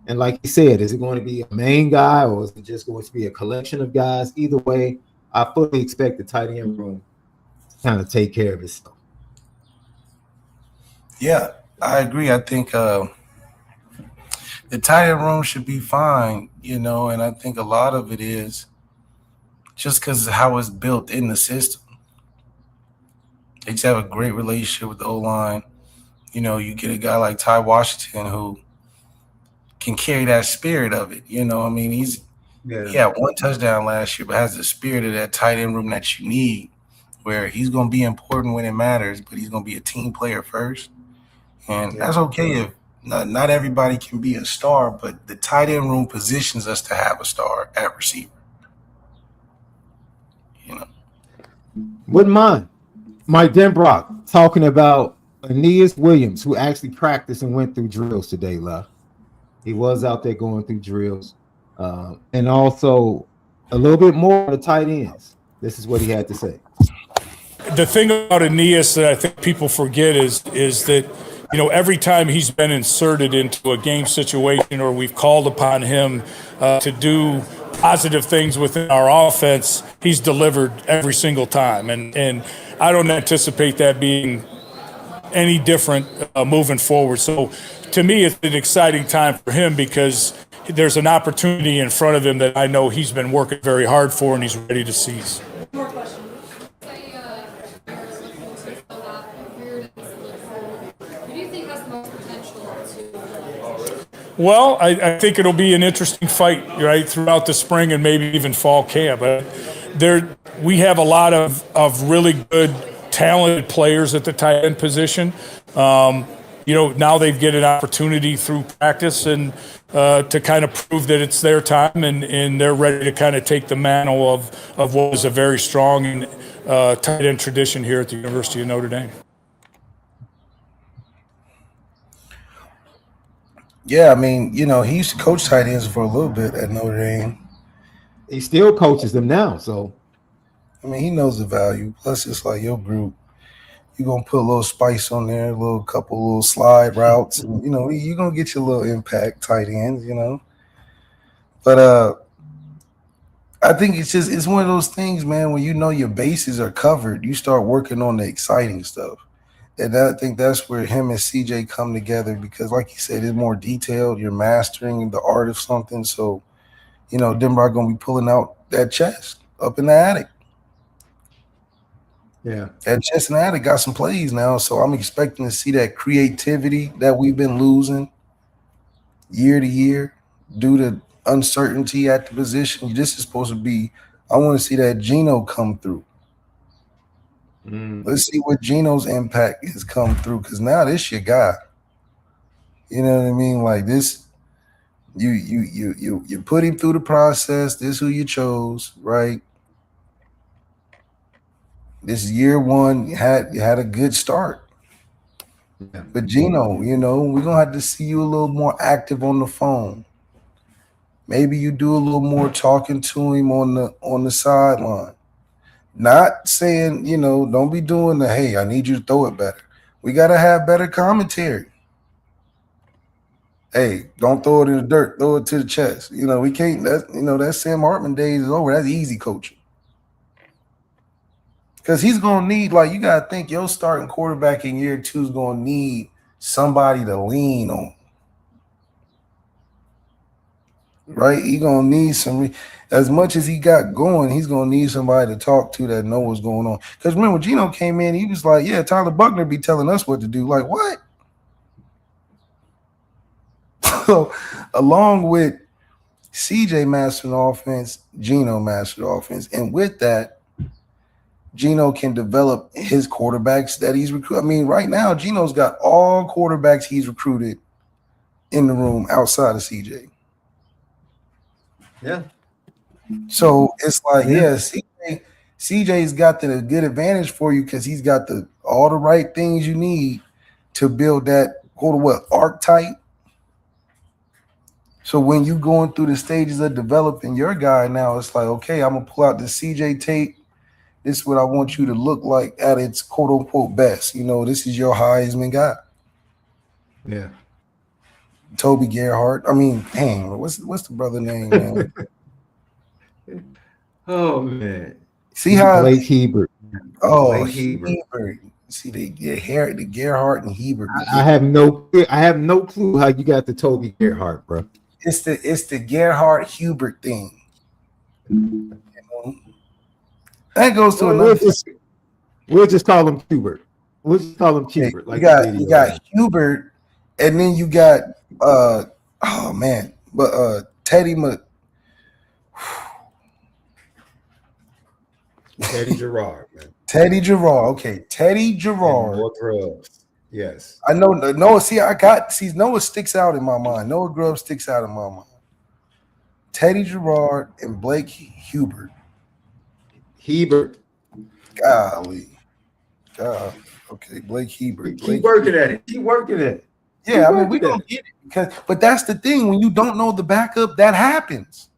Speaker 1: And like you said, is it going to be a main guy or is it just going to be a collection of guys? Either way, I fully expect the tight end room to kind of take care of itself.
Speaker 2: Yeah, I agree. I think the tight end room should be fine, and I think a lot of it is just because of how it's built in the system. They just have a great relationship with the O-line. You get a guy like Ty Washington who can carry that spirit of it. He had one touchdown last year, but has the spirit of that tight end room that you need, where he's going to be important when it matters, but he's going to be a team player first. And that's okay if not everybody can be a star, but the tight end room positions us to have a star at receiver.
Speaker 1: Wouldn't mind Mike Denbrock talking about Aeneas Williams, who actually practiced and went through drills today, love. He was out there going through drills. And also a little bit more on the tight ends. This is what he had to say.
Speaker 6: The thing about Aeneas that I think people forget is that, every time he's been inserted into a game situation or we've called upon him to do positive things within our offense, he's delivered every single time. And I don't anticipate that being any different moving forward. So to me, it's an exciting time for him because there's an opportunity in front of him that I know he's been working very hard for and he's ready to seize.
Speaker 7: More questions. Who do you think has the most potential to?
Speaker 6: Well, I think it'll be an interesting fight, right, throughout the spring and maybe even fall camp. We have a lot of really good, talented players at the tight end position. Now they get an opportunity through practice and to kind of prove that it's their time and they're ready to kind of take the mantle of what was a very strong and tight end tradition here at the University of Notre Dame.
Speaker 2: Yeah, he used to coach tight ends for a little bit at Notre Dame.
Speaker 1: He still coaches them now, so
Speaker 2: he knows the value. Plus, it's like your group. You're going to put a little spice on there, a couple little slide routes. And, you're going to get your little impact tight ends, But I think it's one of those things, man, when your bases are covered, you start working on the exciting stuff. And I think that's where him and CJ come together because, like you said, it's more detailed. You're mastering the art of something. So, Denbrock going to be pulling out that chest up in the attic.
Speaker 1: yeah.
Speaker 2: That chest in the attic got some plays now. So I'm expecting to see that creativity that we've been losing year to year due to uncertainty at the position. This is supposed to be, I want to see that Geno come through. Let's see what Geno's impact has come through because now this your guy. You know what I mean? Like this, you put him through the process. This is who you chose, right? This is year one. You had a good start.
Speaker 1: Yeah.
Speaker 2: But Geno, we're gonna have to see you a little more active on the phone. Maybe you do a little more talking to him on the sideline. Not saying, don't be doing the, hey, I need you to throw it better. We got to have better commentary. Hey, don't throw it in the dirt. Throw it to the chest. We can't, that Sam Hartman days is over. That's easy coaching. Because he's going to need, you got to think your starting quarterback in year 2 is going to need somebody to lean on. right? He gonna need some. As much as he got going, he's gonna need somebody to talk to that know what's going on. Because remember, Geno came in, he was like, "Yeah, Tyler Buckner be telling us what to do." Like what? So, along with CJ mastering the offense, Geno mastered the offense, and with that, Geno can develop his quarterbacks that he's recruited. I mean, right now, Geno's got all quarterbacks he's recruited in the room outside of CJ.
Speaker 1: Yeah.
Speaker 2: So it's like, yeah, CJ's got the good advantage for you because he's got all the right things you need to build that archetype. So when you going through the stages of developing your guy now, it's like, okay, I'm gonna pull out the CJ tape. This is what I want you to look like at its quote unquote best. You know, this is your Heisman guy.
Speaker 1: Yeah.
Speaker 2: Toby Gerhardt. I mean, dang, what's the brother name, man?
Speaker 1: Oh man.
Speaker 2: See how
Speaker 1: Blake Hebert.
Speaker 2: Oh,
Speaker 1: Blake
Speaker 2: Hebert. See the Gerhardt and Hebert.
Speaker 1: I have no clue how you got the Toby Gerhardt, bro.
Speaker 2: It's the Gerhardt Hubert thing. You know? That goes to another.
Speaker 1: We'll just call him Hubert. We'll just call him Hubert.
Speaker 2: You got Hubert, and then you got
Speaker 1: Teddy Gerard, man.
Speaker 2: Teddy Gerard. Okay, Teddy Gerard.
Speaker 1: More Grubbs. Yes.
Speaker 2: I know. Noah. Noah sticks out in my mind. Noah Grubbs sticks out in my mind. Teddy Gerard and Blake Hebert. Golly. God. Okay, Blake Hebert.
Speaker 1: Keep working at it. Keep working at it.
Speaker 2: Yeah, I mean, we don't get it but that's the thing. When you don't know the backup, that happens.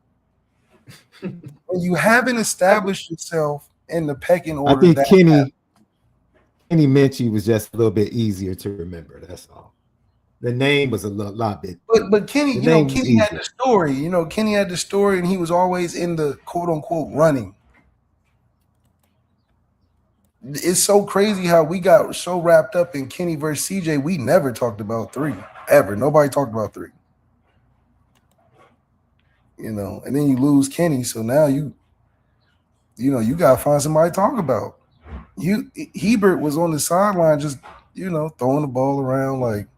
Speaker 2: When you haven't established yourself in the pecking order,
Speaker 1: I think Kenny Minchie was just a little bit easier to remember. That's all. The name was a lot bit.
Speaker 2: But Kenny, Kenny had the story. Kenny had the story, and he was always in the quote unquote running. It's so crazy how we got so wrapped up in Kenny versus CJ. We never talked about 3 ever. Nobody talked about 3. And then you lose Kenny, so now you gotta find somebody to talk about. Hebert was on the sideline just throwing the ball around like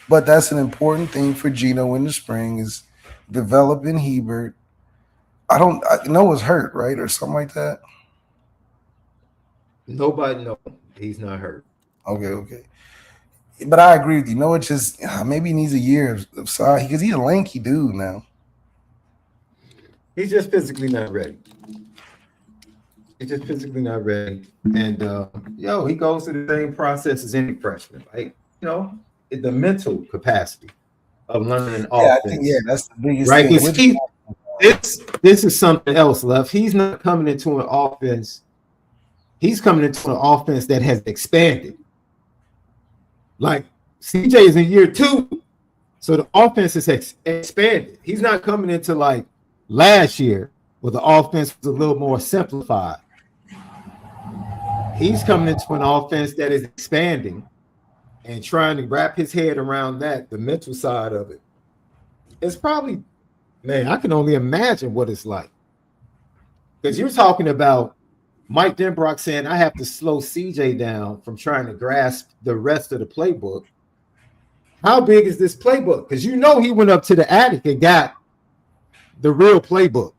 Speaker 2: But that's an important thing for Geno in the spring is developing Hebert. I Noah's hurt, right? Or something like that.
Speaker 1: Nobody knows he's not hurt.
Speaker 2: Okay. But I agree with you. Noah just maybe he needs a year of size because he's a lanky dude now.
Speaker 1: He's just physically not ready. And he goes through the same process as any freshman, right? The mental capacity of learning an offense.
Speaker 2: I think that's the biggest
Speaker 1: thing. This is something else, Left. He's not coming into an offense. He's coming into an offense that has expanded. Like CJ is in year 2, so the offense has expanded. He's not coming into like last year where the offense was a little more simplified. He's coming into an offense that is expanding and trying to wrap his head around that, the mental side of it. It's probably, man, I can only imagine what it's like. Because you're talking about Mike Denbrock saying, I have to slow CJ down from trying to grasp the rest of the playbook. How big is this playbook? Because he went up to the attic and got the real playbook.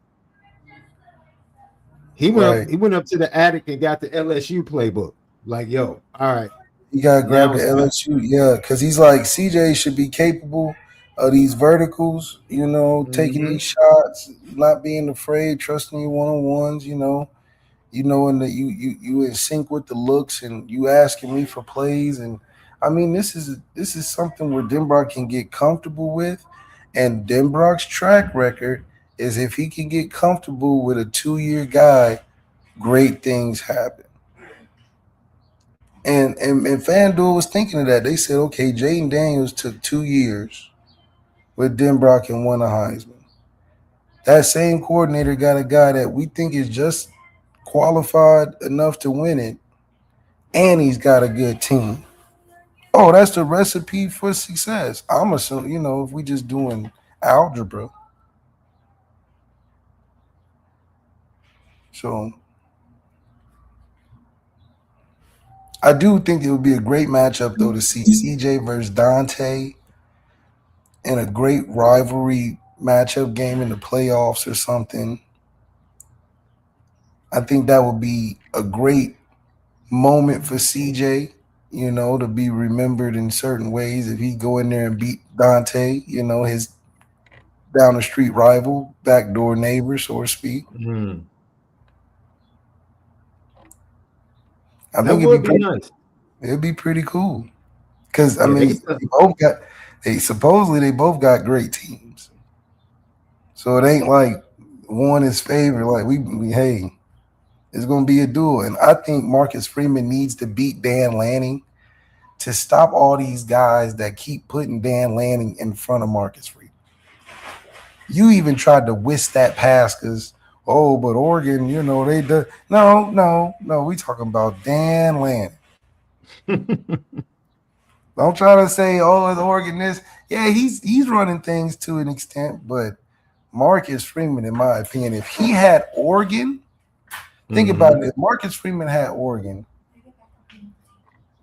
Speaker 1: He went up to the attic and got the LSU playbook. Like, all right.
Speaker 2: You gotta grab the LSU, because he's like CJ should be capable of these verticals, taking these shots, not being afraid, trusting you one-on-ones, and that you in sync with the looks and you asking me for plays. And I mean, this is something where Denbrock can get comfortable with, and Denbrock's track record is if he can get comfortable with a 2-year guy, great things happen. And FanDuel was thinking of that. They said, okay, Jaden Daniels took 2 years with Denbrock and won a Heisman. That same coordinator got a guy that we think is just qualified enough to win it, and he's got a good team. Oh, that's the recipe for success. I'm assuming, if we just doing algebra. So I do think it would be a great matchup though to see CJ versus Dante in a great rivalry matchup game in the playoffs or something. I think that would be a great moment for CJ, to be remembered in certain ways if he go in there and beat Dante, his down the street rival, backdoor neighbor, so to speak.
Speaker 1: Mm.
Speaker 2: I
Speaker 1: That
Speaker 2: think
Speaker 1: would be nice.
Speaker 2: it'd be pretty cool. Because
Speaker 1: Yeah,
Speaker 2: they both got great teams. So it ain't like one is favored. Like hey, it's gonna be a duel. And I think Marcus Freeman needs to beat Dan Lanning to stop all these guys that keep putting Dan Lanning in front of Marcus Freeman. You even tried to whisk that past because, but Oregon, they do. No. We talking about Dan Lanning. Don't try to say, it's Oregon this. Yeah, he's running things to an extent, but Marcus Freeman, in my opinion, if he had Oregon, think about it. If Marcus Freeman had Oregon,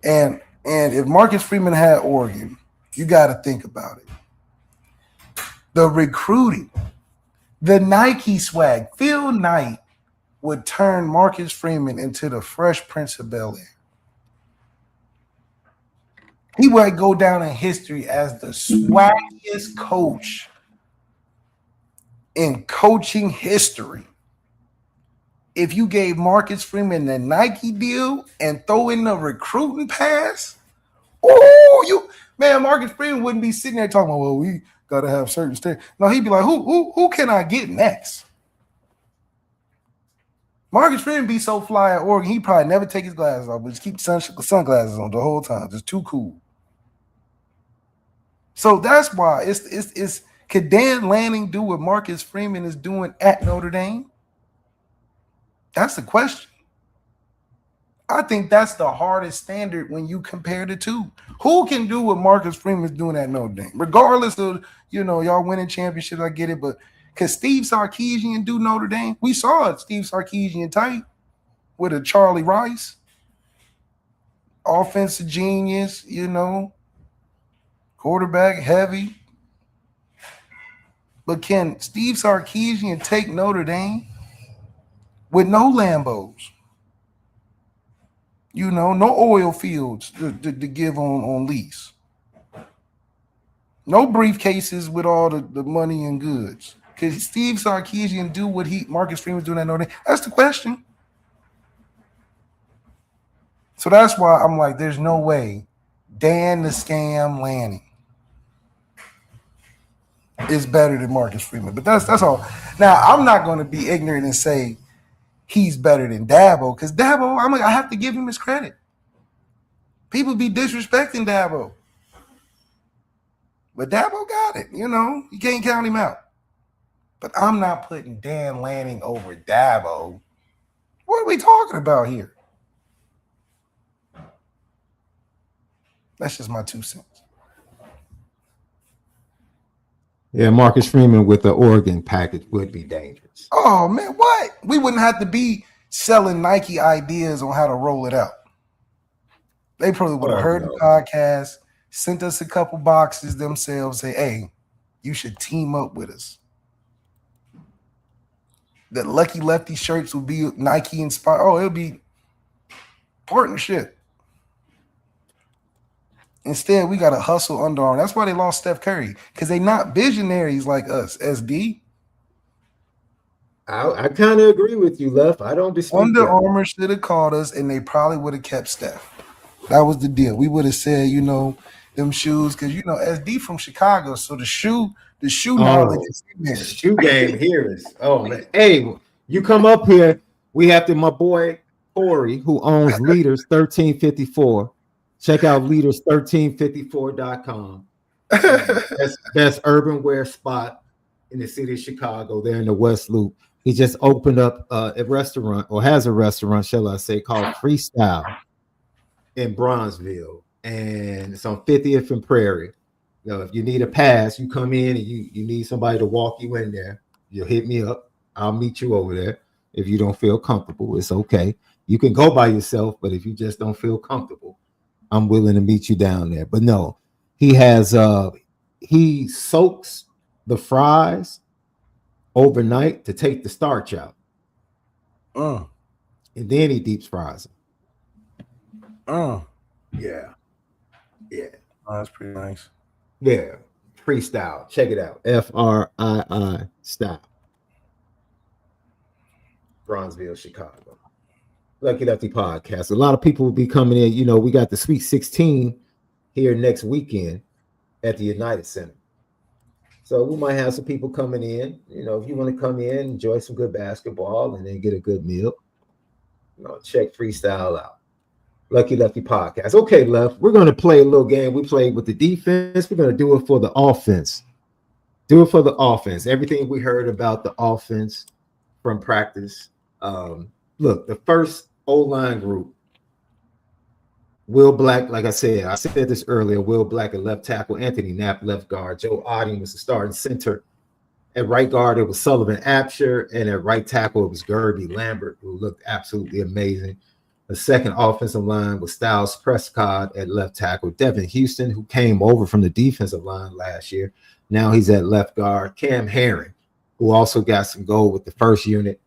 Speaker 2: and if Marcus Freeman had Oregon, you got to think about it. The recruiting, the Nike swag, Phil Knight would turn Marcus Freeman into the Fresh Prince of Bel-Air. He would go down in history as the swaggiest coach in coaching history. If you gave Marcus Freeman the Nike deal and throw in the recruiting pass, Marcus Freeman wouldn't be sitting there talking about, we got to have certain standards. No, he'd be like, who can I get next? Marcus Freeman be so fly at Oregon, he'd probably never take his glasses off, but just keep sunglasses on the whole time. Just too cool. So that's why it's could Dan Lanning do what Marcus Freeman is doing at Notre Dame? That's the question. I think that's the hardest standard when you compare the two. Who can do what Marcus Freeman is doing at Notre Dame? Regardless of, y'all winning championships, I get it, but could Steve Sarkisian do Notre Dame? We saw it, Steve Sarkisian tight with a Charlie Rice. Offensive genius, quarterback heavy. But can Steve Sarkisian take Notre Dame with no Lambos? No oil fields to give on lease. No briefcases with all the money and goods. Could Steve Sarkisian do what Marcus Freeman's doing at Notre Dame? That's the question. So that's why I'm like, there's no way Dan the Scam Lanning is better than Marcus Freeman. But that's all. Now, I'm not going to be ignorant and say he's better than Dabo, because Dabo, I have to give him his credit. People be disrespecting Dabo. But Dabo got it, you can't count him out. But I'm not putting Dan Lanning over Dabo. What are we talking about here? That's just my 2 cents.
Speaker 1: Yeah, Marcus Freeman with the Oregon package would be dangerous.
Speaker 2: Oh, man, what? We wouldn't have to be selling Nike ideas on how to roll it out. They probably would have heard the podcast, sent us a couple boxes themselves, say, hey, you should team up with us. The Lucky Lefty shirts would be Nike inspired. Oh, it'll be partnership. Instead, we got to hustle Under Armour. That's why they lost Steph Curry, because they not visionaries like us, SD.
Speaker 1: I kind of agree with you, Left. I don't dispute
Speaker 2: Under
Speaker 1: that.
Speaker 2: Armour should have called us, and they probably would have kept Steph. That was the deal. We would have said, them shoes, because SD from Chicago, so the shoe knowledge is in there.
Speaker 1: Shoe game here is man. Hey, you come up here. We have my boy Corey, who owns Leaders 1354. Check out leaders1354.com. Best urban wear spot in the city of Chicago, there in the West Loop. He just opened up a restaurant, or has a restaurant, shall I say, called Freestyle in Bronzeville. and it's on 50th and Prairie. If you need a pass, you come in and you need somebody to walk you in there. You'll hit me up. I'll meet you over there. If you don't feel comfortable, it's okay. You can go by yourself, but if you just don't feel comfortable, I'm willing to meet you down there. But no, he has he soaks the fries overnight to take the starch out. And then he deep fries them. Yeah.
Speaker 2: Oh, that's pretty nice.
Speaker 1: Yeah. Freestyle. Check it out. FRII style. Bronzeville, Chicago. Lucky Lefty Podcast. A lot of people will be coming in. You know, we got the Sweet 16 here next weekend at the United Center. So we might have some people coming in. You know, if you want to come in, enjoy some good basketball, and then get a good meal, you know, check Freestyle out. Lucky Lefty Podcast. Okay, Left, we're going to play a little game. We played with the defense. We're going to do it for the offense. Do it for the offense. Everything we heard about the offense from practice. Look, the first O-line group, Will Black, like I said this earlier, Will Black at left tackle, Anthony Knapp left guard, Joe Otting was the starting center. At right guard, it was Sullivan Absher, and at right tackle, it was Gerby Lambert, who looked absolutely amazing. The second offensive line was Styles Prescott at left tackle, Devin Houston, who came over from the defensive line last year. Now he's at left guard, Cam Herring, who also got some goal with the first unit.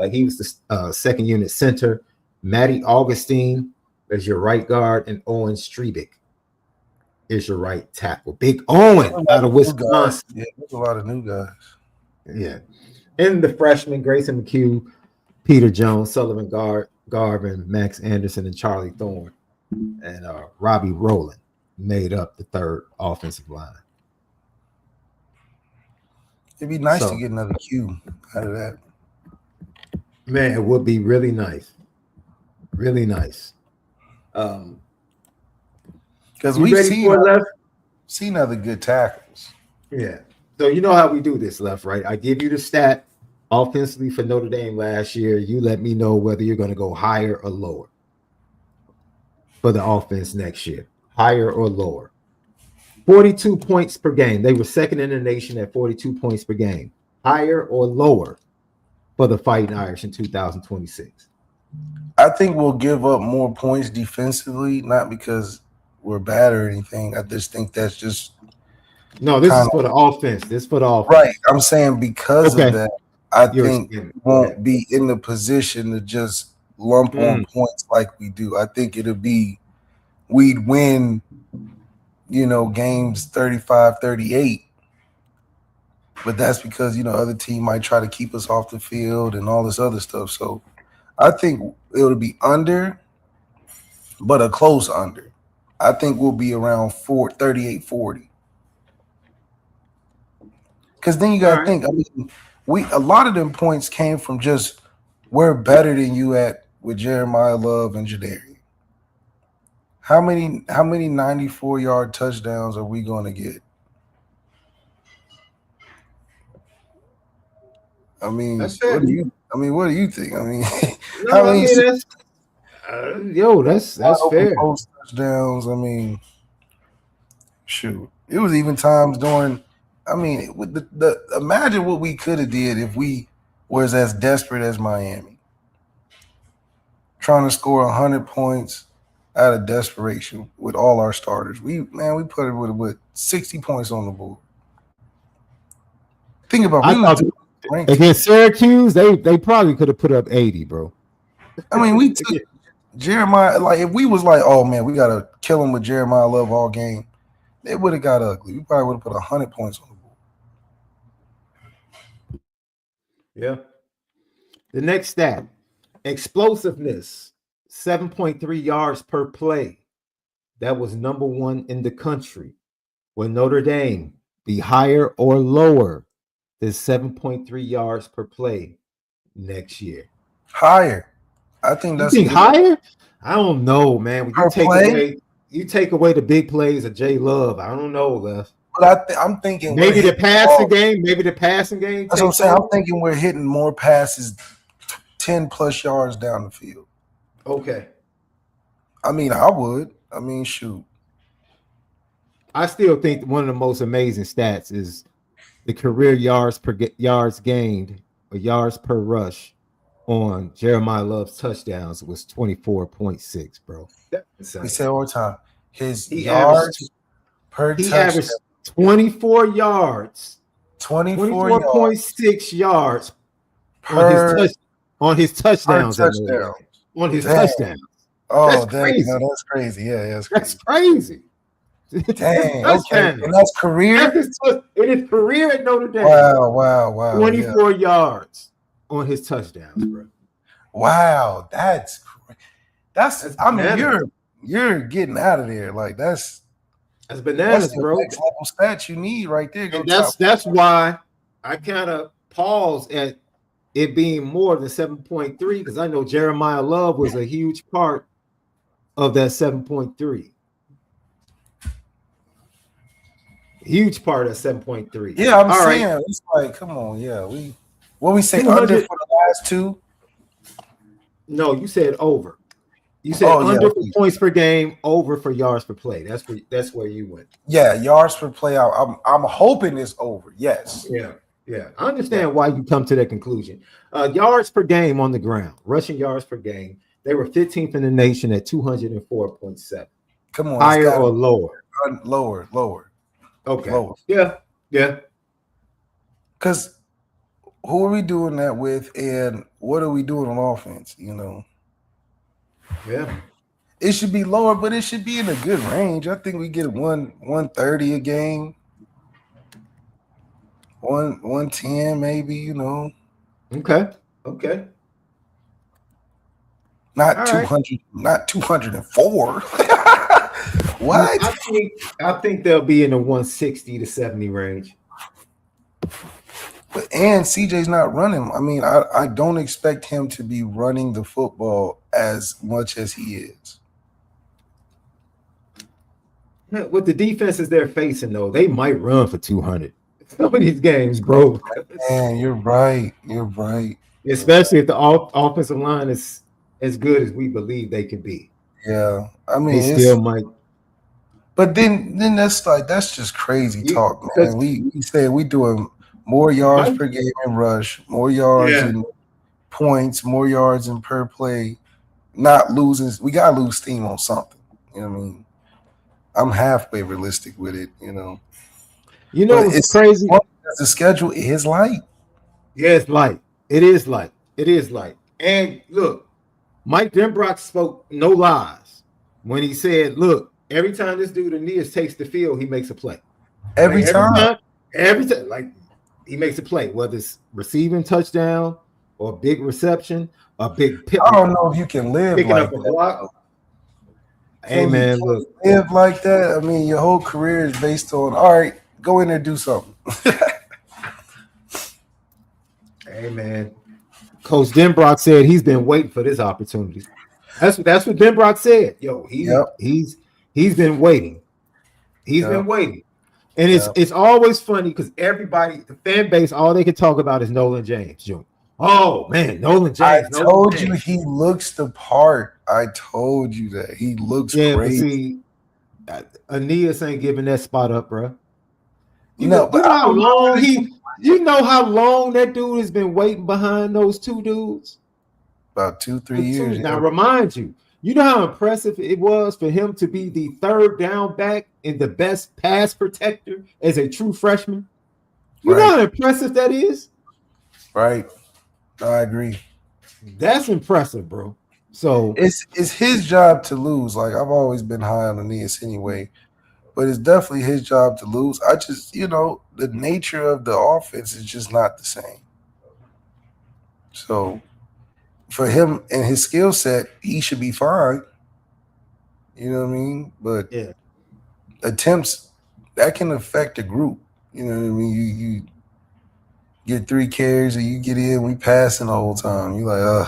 Speaker 1: He was the second unit center. Matty Augustine is your right guard, and Owen Strebick is your right tackle. Big Owen out of Wisconsin.
Speaker 2: Yeah, there's a lot of new guys.
Speaker 1: Yeah. And the freshman, Grayson McHugh, Peter Jones, Sullivan Garvin, Max Anderson, and Charlie Thorne, and Robbie Rowland made up the third offensive line.
Speaker 2: It'd be nice to get another Q out of that.
Speaker 1: Man, it would be really nice. Really nice.
Speaker 2: Because we've seen other good tackles.
Speaker 1: Yeah. So you know how we do this, Left, right? I give you the stat offensively for Notre Dame last year. You let me know whether you're going to go higher or lower for the offense next year. Higher or lower. 42 points per game. They were second in the nation at 42 points per game. Higher or lower for the Fighting Irish in 2026?
Speaker 2: I think we'll give up more points defensively, not because we're bad or anything. I just think that's just
Speaker 1: no. This is for the offense. This is for the offense,
Speaker 2: right? I'm saying because of that, I think we won't be in the position to just lump on points like we do. I think it'll be we'd win, you know, games 35-38. But that's because, you know, other team might try to keep us off the field and all this other stuff. So I think it'll be under, but a close under. I think we'll be around 38-40. Because then you got to think, I mean, a lot of them points came from just we're better than you at with Jeremiah Love and Jadarian. How many 94-yard touchdowns are we going to get? I mean, what do you think? I mean,
Speaker 1: that's fair.
Speaker 2: Post touchdowns. I mean, shoot, it was even times during. I mean, with the imagine what we could have did if we was as desperate as Miami, trying to score 100 points out of desperation with all our starters. We put it with 60 points on the board. Think about
Speaker 1: against Syracuse, they probably could have put up 80, bro.
Speaker 2: I mean, we took Jeremiah. Like, if we was like, oh man, we gotta kill him with Jeremiah Love all game, it would have got ugly. We probably would have put 100 points on the board.
Speaker 1: Yeah. The next stat: explosiveness, 7.3 yards per play. That was number one in the country. Will Notre Dame be higher or lower than 7.3 yards per play next year?
Speaker 2: Higher. I think that's
Speaker 1: higher. I don't know, man. When you take away the big plays of Jay Love, I don't know, Left.
Speaker 2: But I'm thinking
Speaker 1: maybe the passing game.
Speaker 2: That's what I'm saying. I'm thinking we're hitting more passes 10 plus yards down the field.
Speaker 1: Okay.
Speaker 2: I mean, I would. I mean, shoot.
Speaker 1: I still think one of the most amazing stats is the career yards gained or yards per rush on Jeremiah Love's touchdowns was 24.6, bro. That's insane.
Speaker 2: We say all the time. His
Speaker 1: He
Speaker 2: yards per
Speaker 1: He
Speaker 2: touchdown.
Speaker 1: averaged 24 yards,
Speaker 2: 24.6
Speaker 1: yards
Speaker 2: per
Speaker 1: on his touchdowns.
Speaker 2: touchdown.
Speaker 1: On his
Speaker 2: Damn.
Speaker 1: touchdowns.
Speaker 2: Oh,
Speaker 1: That's
Speaker 2: dang.
Speaker 1: crazy.
Speaker 2: No, that's crazy. Yeah, that's
Speaker 1: That's
Speaker 2: crazy.
Speaker 1: crazy.
Speaker 2: Dang.
Speaker 1: That's
Speaker 2: Okay. And that's career?
Speaker 1: It is career at Notre Dame.
Speaker 2: Wow.
Speaker 1: 24 yards on his touchdowns, bro.
Speaker 2: Wow. That's I mean,
Speaker 1: bananas.
Speaker 2: you're getting out of there. Like that's
Speaker 1: Bananas,
Speaker 2: the
Speaker 1: bro.
Speaker 2: next level stats you need right there.
Speaker 1: And that's why I kind of paused at it being more than 7.3 because I know Jeremiah Love was a huge part of that 7.3. Huge part of 7.3.
Speaker 2: Yeah, I'm
Speaker 1: All
Speaker 2: saying
Speaker 1: right.
Speaker 2: it's like, come on, yeah. We say
Speaker 1: 200
Speaker 2: under for the last two.
Speaker 1: No, you said over. You said under for points per game, over for yards per play. That's where you went.
Speaker 2: Yeah, yards per play. I'm hoping it's over. Yes.
Speaker 1: Yeah. I understand why you come to that conclusion. Yards per game on the ground, rushing yards per game. They were 15th in the nation at 204.7.
Speaker 2: Come on,
Speaker 1: higher or lower?
Speaker 2: Lower.
Speaker 1: Okay.
Speaker 2: Lower.
Speaker 1: Yeah.
Speaker 2: Because who are we doing that with, and what are we doing on offense? You know.
Speaker 1: Yeah.
Speaker 2: It should be lower, but it should be in a good range. I think we get 130 a game. 110 maybe, you know.
Speaker 1: Okay.
Speaker 2: Not
Speaker 1: All
Speaker 2: 200,
Speaker 1: right.
Speaker 2: not 204. What?
Speaker 1: I think they'll be in the 160 to 70 range.
Speaker 2: And CJ's not running. I mean, I don't expect him to be running the football as much as he is.
Speaker 1: With the defenses they're facing, though, they might run for 200. Some of these games, bro.
Speaker 2: Man, you're right.
Speaker 1: Especially if the offensive line is as good as we believe they can be.
Speaker 2: Yeah, I mean,
Speaker 1: They still might.
Speaker 2: But then that's just crazy talk, man. We said we doing more yards per game in rush, more yards in points, more yards in per play. Not losing. We gotta lose steam on something. You know what I mean? I'm halfway realistic with it. You know.
Speaker 1: It's crazy.
Speaker 2: The schedule is light.
Speaker 1: Yeah, it's light. It is light. And look, Mike Denbrock spoke no lies when he said, "Look, every time this dude Aeneas takes the field, he makes a play.
Speaker 2: Every time,
Speaker 1: like he makes a play, whether it's receiving touchdown or a big reception, a big pick.
Speaker 2: I don't know if you can live
Speaker 1: picking
Speaker 2: like
Speaker 1: up a
Speaker 2: that.
Speaker 1: block. Hey man, look,
Speaker 2: live like that. I mean, your whole career is based on all right. Go in there, do something."
Speaker 1: Hey man, Coach Denbrock said he's been waiting for this opportunity. That's what Denbrock said. Yo, he's been waiting. He's been waiting. And it's always funny because everybody, the fan base, all they can talk about is Nolan James Jr. Oh man, Nolan James.
Speaker 2: I told you he looks the part. I told you that he looks great.
Speaker 1: But see, Aeneas ain't giving that spot up, bro. You know how long that dude has been waiting behind those two dudes?
Speaker 2: About 2-3 years.
Speaker 1: Now, remind you, you know how impressive it was for him to be the third down back and the best pass protector as a true freshman? You know how impressive that is?
Speaker 2: Right. I agree.
Speaker 1: That's impressive, bro. So
Speaker 2: it's his job to lose. Like, I've always been high on Aeneas anyway, but it's definitely his job to lose. I just, the nature of the offense is just not the same. So for him and his skill set, he should be fine. You know what I mean? But attempts, that can affect the group. You know what I mean? You get 3 carries and you get in, we passing the whole time. You're like,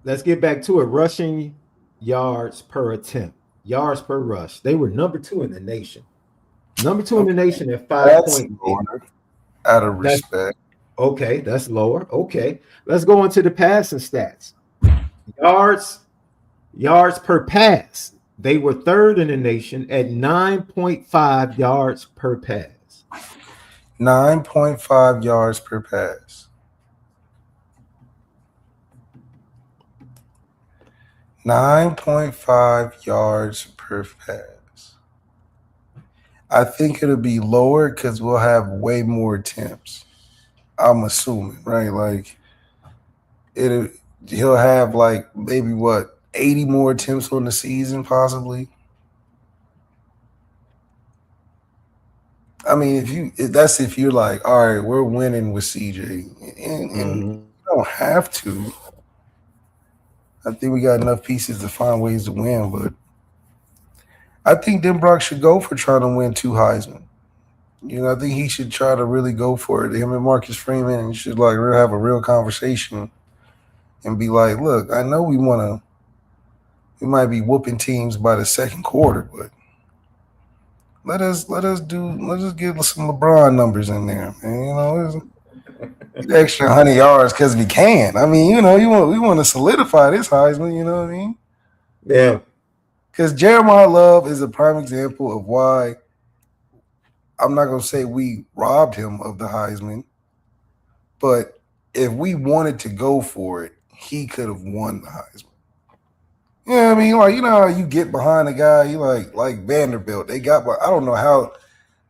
Speaker 1: let's get back to it. Rushing yards per attempt, yards per rush. They were number 2 in the nation. Number 2 in the nation at 5.8.
Speaker 2: Out of respect.
Speaker 1: Okay, that's lower. Okay, let's go into the passing stats. Yards per pass. They were third in the nation at 9.5 yards per pass.
Speaker 2: 9.5 yards per pass. 9.5 yards per pass. I think it'll be lower because we'll have way more attempts. I'm assuming, right? Like he'll have like maybe 80 more attempts on the season, possibly. I mean, if you're like, all right, we're winning with CJ, and you don't have to. I think we got enough pieces to find ways to win, but I think Denbrock should go for trying to win 2 Heisman. I think he should try to really go for it. Him and Marcus Freeman should like have a real conversation and be like, look, I know we might be whooping teams by the second quarter, but let's get some LeBron numbers in there, man. Extra 100 yards because we can. I mean, we want to solidify this Heisman. You know what I mean?
Speaker 1: Yeah.
Speaker 2: Because Jeremiah Love is a prime example of why I'm not going to say we robbed him of the Heisman, but if we wanted to go for it, he could have won the Heisman. Yeah, I mean, like, how you get behind a guy, you like Vanderbilt. I don't know how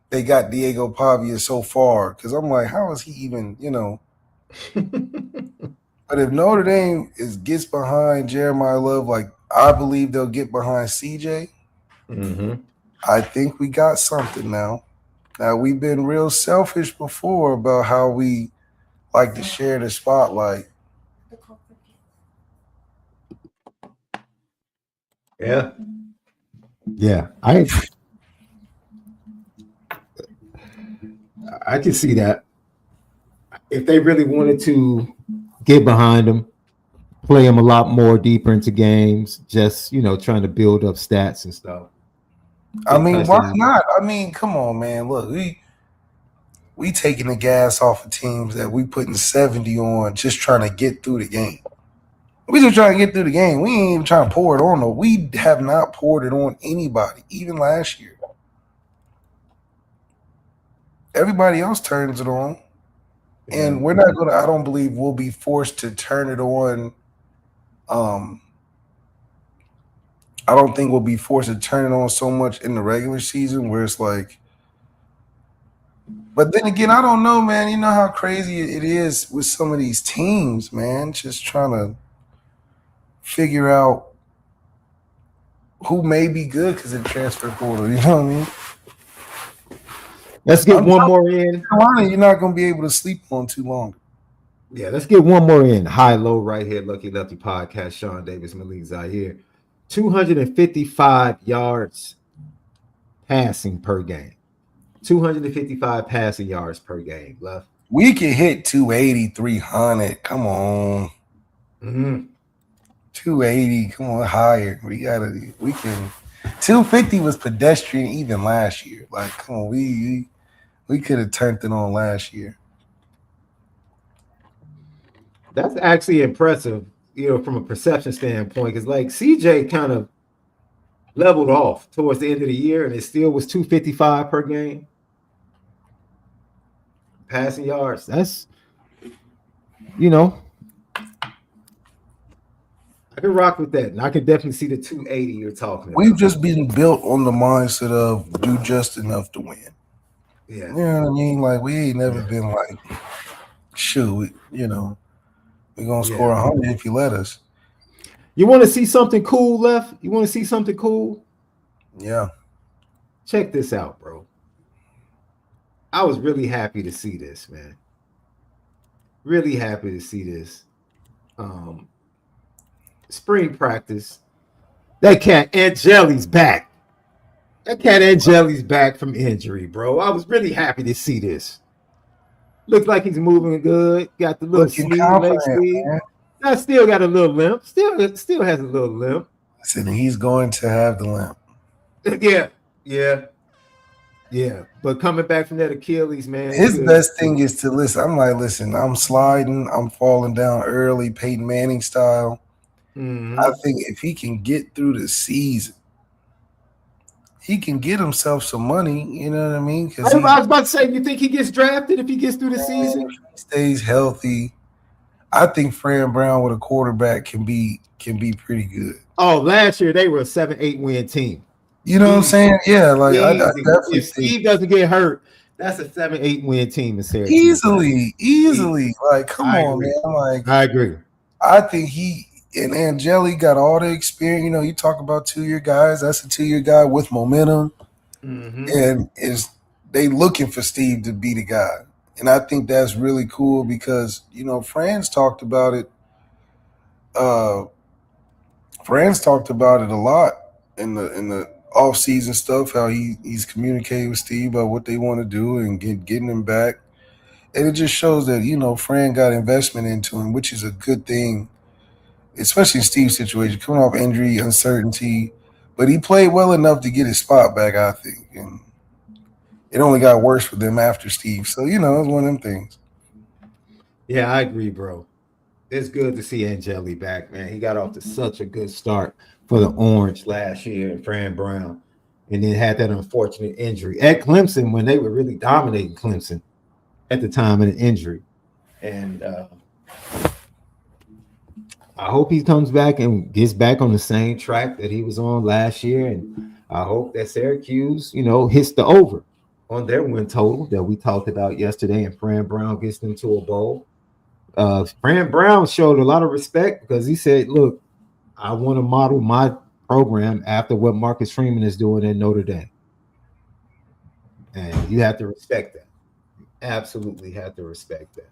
Speaker 2: they got Diego Pavia so far, because I'm like, how is he even, But if Notre Dame gets behind Jeremiah Love, like I believe they'll get behind CJ, I think we got something now. Now, we've been real selfish before about how we like to share the spotlight.
Speaker 1: Yeah. Yeah. I can see that. If they really wanted to get behind him, play him a lot more deeper into games, just, trying to build up stats and stuff.
Speaker 2: I mean, why not? I mean, come on, man. Look, we taking the gas off of teams that we putting 70 on just trying to get through the game. We just trying to get through the game. We ain't even trying to pour it on. We have not poured it on anybody, even last year. Everybody else turns it on. And we're not going to, I don't believe we'll be forced to turn it on. I don't think we'll be forced to turn it on so much in the regular season where it's like, but then again, I don't know, man. You know how crazy it is with some of these teams, man, just trying to figure out who may be good because of the transfer portal. You know what I mean?
Speaker 1: Let's get one more in.
Speaker 2: You're not going to be able to sleep on too long.
Speaker 1: Yeah, let's get one more in. High, low, right here. Lucky Lefty Podcast. Sean Davis, Malik Zaire. 255 yards passing per game. 255 passing yards per game. Left.
Speaker 2: We can hit 280, 300. Come on. 280. Come on, higher. We can. 250 was pedestrian even last year. Like, come on, we could have turned it on last year.
Speaker 1: That's actually impressive, from a perception standpoint, because like CJ kind of leveled off towards the end of the year, and it still was 255 per game. Passing yards. That's, I can rock with that, and I can definitely see the 280 you're talking about.
Speaker 2: We've just been built on the mindset of do just enough to win.
Speaker 1: Yeah.
Speaker 2: You know what I mean? Like, we ain't never been like, shoot, we're going to score 100 if you let us.
Speaker 1: You want to see something cool, Left? You want to see something cool?
Speaker 2: Yeah.
Speaker 1: Check this out, bro. I was really happy to see this, man. Really happy to see this. Spring practice. That cat Angeli's back. Angeli's back from injury, bro. I was really happy to see this. Looks like he's moving good. Got the little sleeve, leg sleeve. I still got a little limp. Still has a little limp.
Speaker 2: Listen, he's going to have the limp.
Speaker 1: Yeah. But coming back from that Achilles, man.
Speaker 2: His best thing is to listen. I'm like, listen, I'm sliding. I'm falling down early, Peyton Manning style. I think if he can get through the season, he can get himself some money. You know what I mean?
Speaker 1: I was about to say, you think he gets drafted if he gets through the
Speaker 2: If
Speaker 1: season?
Speaker 2: he stays healthy, I think Fran Brown with a quarterback can be pretty good.
Speaker 1: Oh, last year they were a 7-8 win team.
Speaker 2: You know what I'm saying? Yeah, like I
Speaker 1: Easy.
Speaker 2: definitely
Speaker 1: If Steve doesn't get hurt, that's a 7-8 win team in Syracuse.
Speaker 2: easily. Like, come
Speaker 1: I
Speaker 2: on,
Speaker 1: agree.
Speaker 2: man. Like,
Speaker 1: I agree.
Speaker 2: I think he and Angeli got all the experience. You know, you talk about 2-year guys. That's a 2-year guy with momentum, and is they looking for Steve to be the guy. And I think that's really cool because Fran's talked about it. Fran's talked about it a lot in the off season stuff. How he's communicating with Steve about what they want to do and getting him back. And it just shows that, Fran got investment into him, which is a good thing, especially in Steve's situation, coming off injury, uncertainty. But he played well enough to get his spot back, I think. And it only got worse for them after Steve. So, it's one of them things.
Speaker 1: Yeah, I agree, bro. It's good to see Angeli back, man. He got off to such a good start for the Orange last year and Fran Brown, and then had that unfortunate injury at Clemson when they were really dominating Clemson at the time of the injury. And I hope he comes back and gets back on the same track that he was on last year. And I hope that Syracuse, hits the over on their win total that we talked about yesterday, and Fran Brown gets them to a bowl. Fran Brown showed a lot of respect because he said, look, I want to model my program after what Marcus Freeman is doing at Notre Dame. And you have to respect that. Absolutely have to respect that.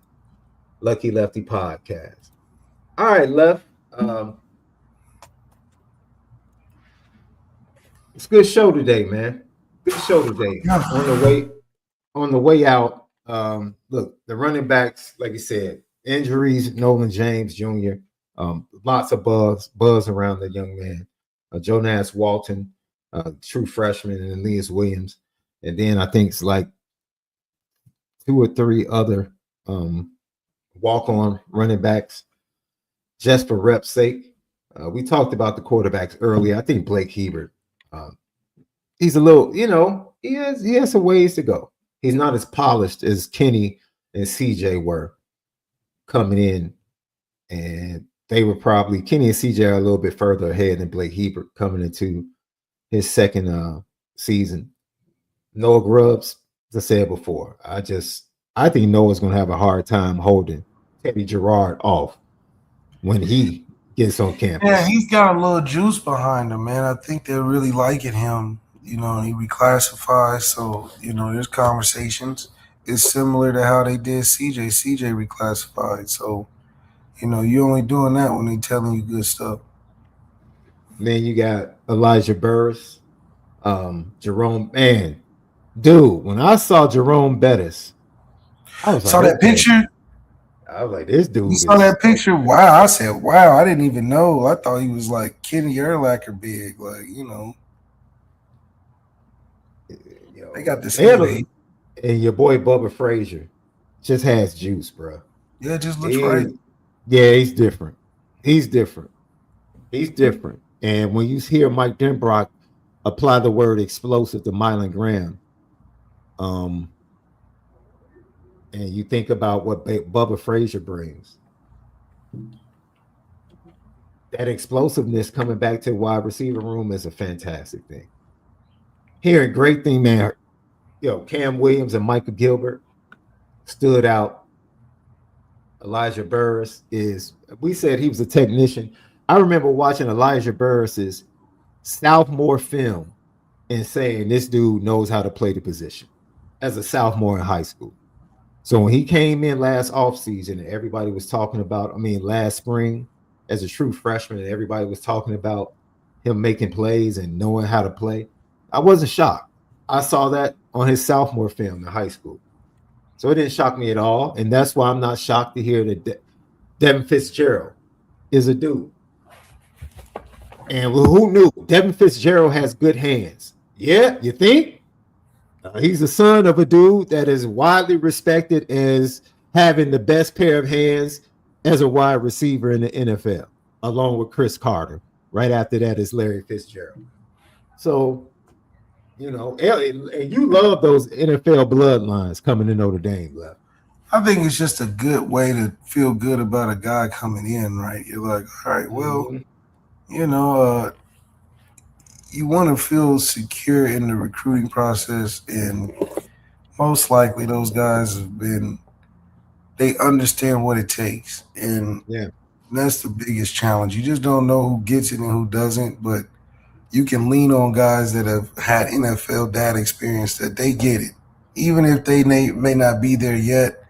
Speaker 1: Lucky Lefty Podcast. All right, Left. It's a good show today, man. Good show today. On the way out, look, the running backs, like you said, injuries, Nolan James Jr., lots of buzz around the young man. Jonas Walton, true freshman, and Elias Williams. And then I think it's like 2 or 3 other walk-on running backs just for rep's sake. We talked about the quarterbacks earlier. I think Blake Hebert, he's a little, he has some ways to go. He's not as polished as Kenny and CJ were coming in, and they were probably Kenny and CJ are a little bit further ahead than Blake Hebert coming into his second season. Noah Grubbs, as I said before, I think Noah's going to have a hard time holding Teddy Gerard off when he gets on campus.
Speaker 2: Yeah, he's got a little juice behind him, man. I think they're really liking him. He reclassifies, so there's conversations. It's similar to how they did CJ. CJ reclassified, so you're only doing that when they're telling you good stuff.
Speaker 1: Then you got Elijah Burris, Jerome. Man, dude, when I saw Jerome Bettis, I was
Speaker 2: saw that picture.
Speaker 1: I was like, this dude.
Speaker 2: You saw that picture? Wow! I said, wow! I didn't even know. I thought he was like Kenny Urlacher big, They got this.
Speaker 1: And your boy Bubba Frazier just has juice, bro.
Speaker 2: Yeah, it just looks right.
Speaker 1: Yeah, he's different. He's different. And when you hear Mike Denbrock apply the word explosive to Mylan Graham, and you think about what Bubba Frazier brings, that explosiveness coming back to the wide receiver room is a fantastic thing. Hearing great thing, man. Cam Williams and Michael Gilbert stood out. Elijah Burris we said he was a technician. I remember watching Elijah Burris's sophomore film and saying this dude knows how to play the position as a sophomore in high school. So when he came in last offseason and everybody was talking about, last spring as a true freshman, and everybody was talking about him making plays and knowing how to play, I wasn't shocked. I saw that on his sophomore film in high school. So it didn't shock me at all. And that's why I'm not shocked to hear that Devin Fitzgerald is a dude. And who knew? Devin Fitzgerald has good hands. Yeah, you think? He's the son of a dude that is widely respected as having the best pair of hands as a wide receiver in the NFL, along with Chris Carter. Right after that is Larry Fitzgerald. So You know, and you love those NFL bloodlines coming to Notre Dame, left.
Speaker 2: I think it's just a good way to feel good about a guy coming in, right? You're like, all right, well,
Speaker 1: Mhm.
Speaker 2: you know, you want to feel secure in the recruiting process, and most likely those guys they understand what it takes, and
Speaker 1: Yeah,
Speaker 2: that's the biggest challenge. You just don't know who gets it and who doesn't, but you can lean on guys that have had NFL data experience that they get it, even if they may not be there yet.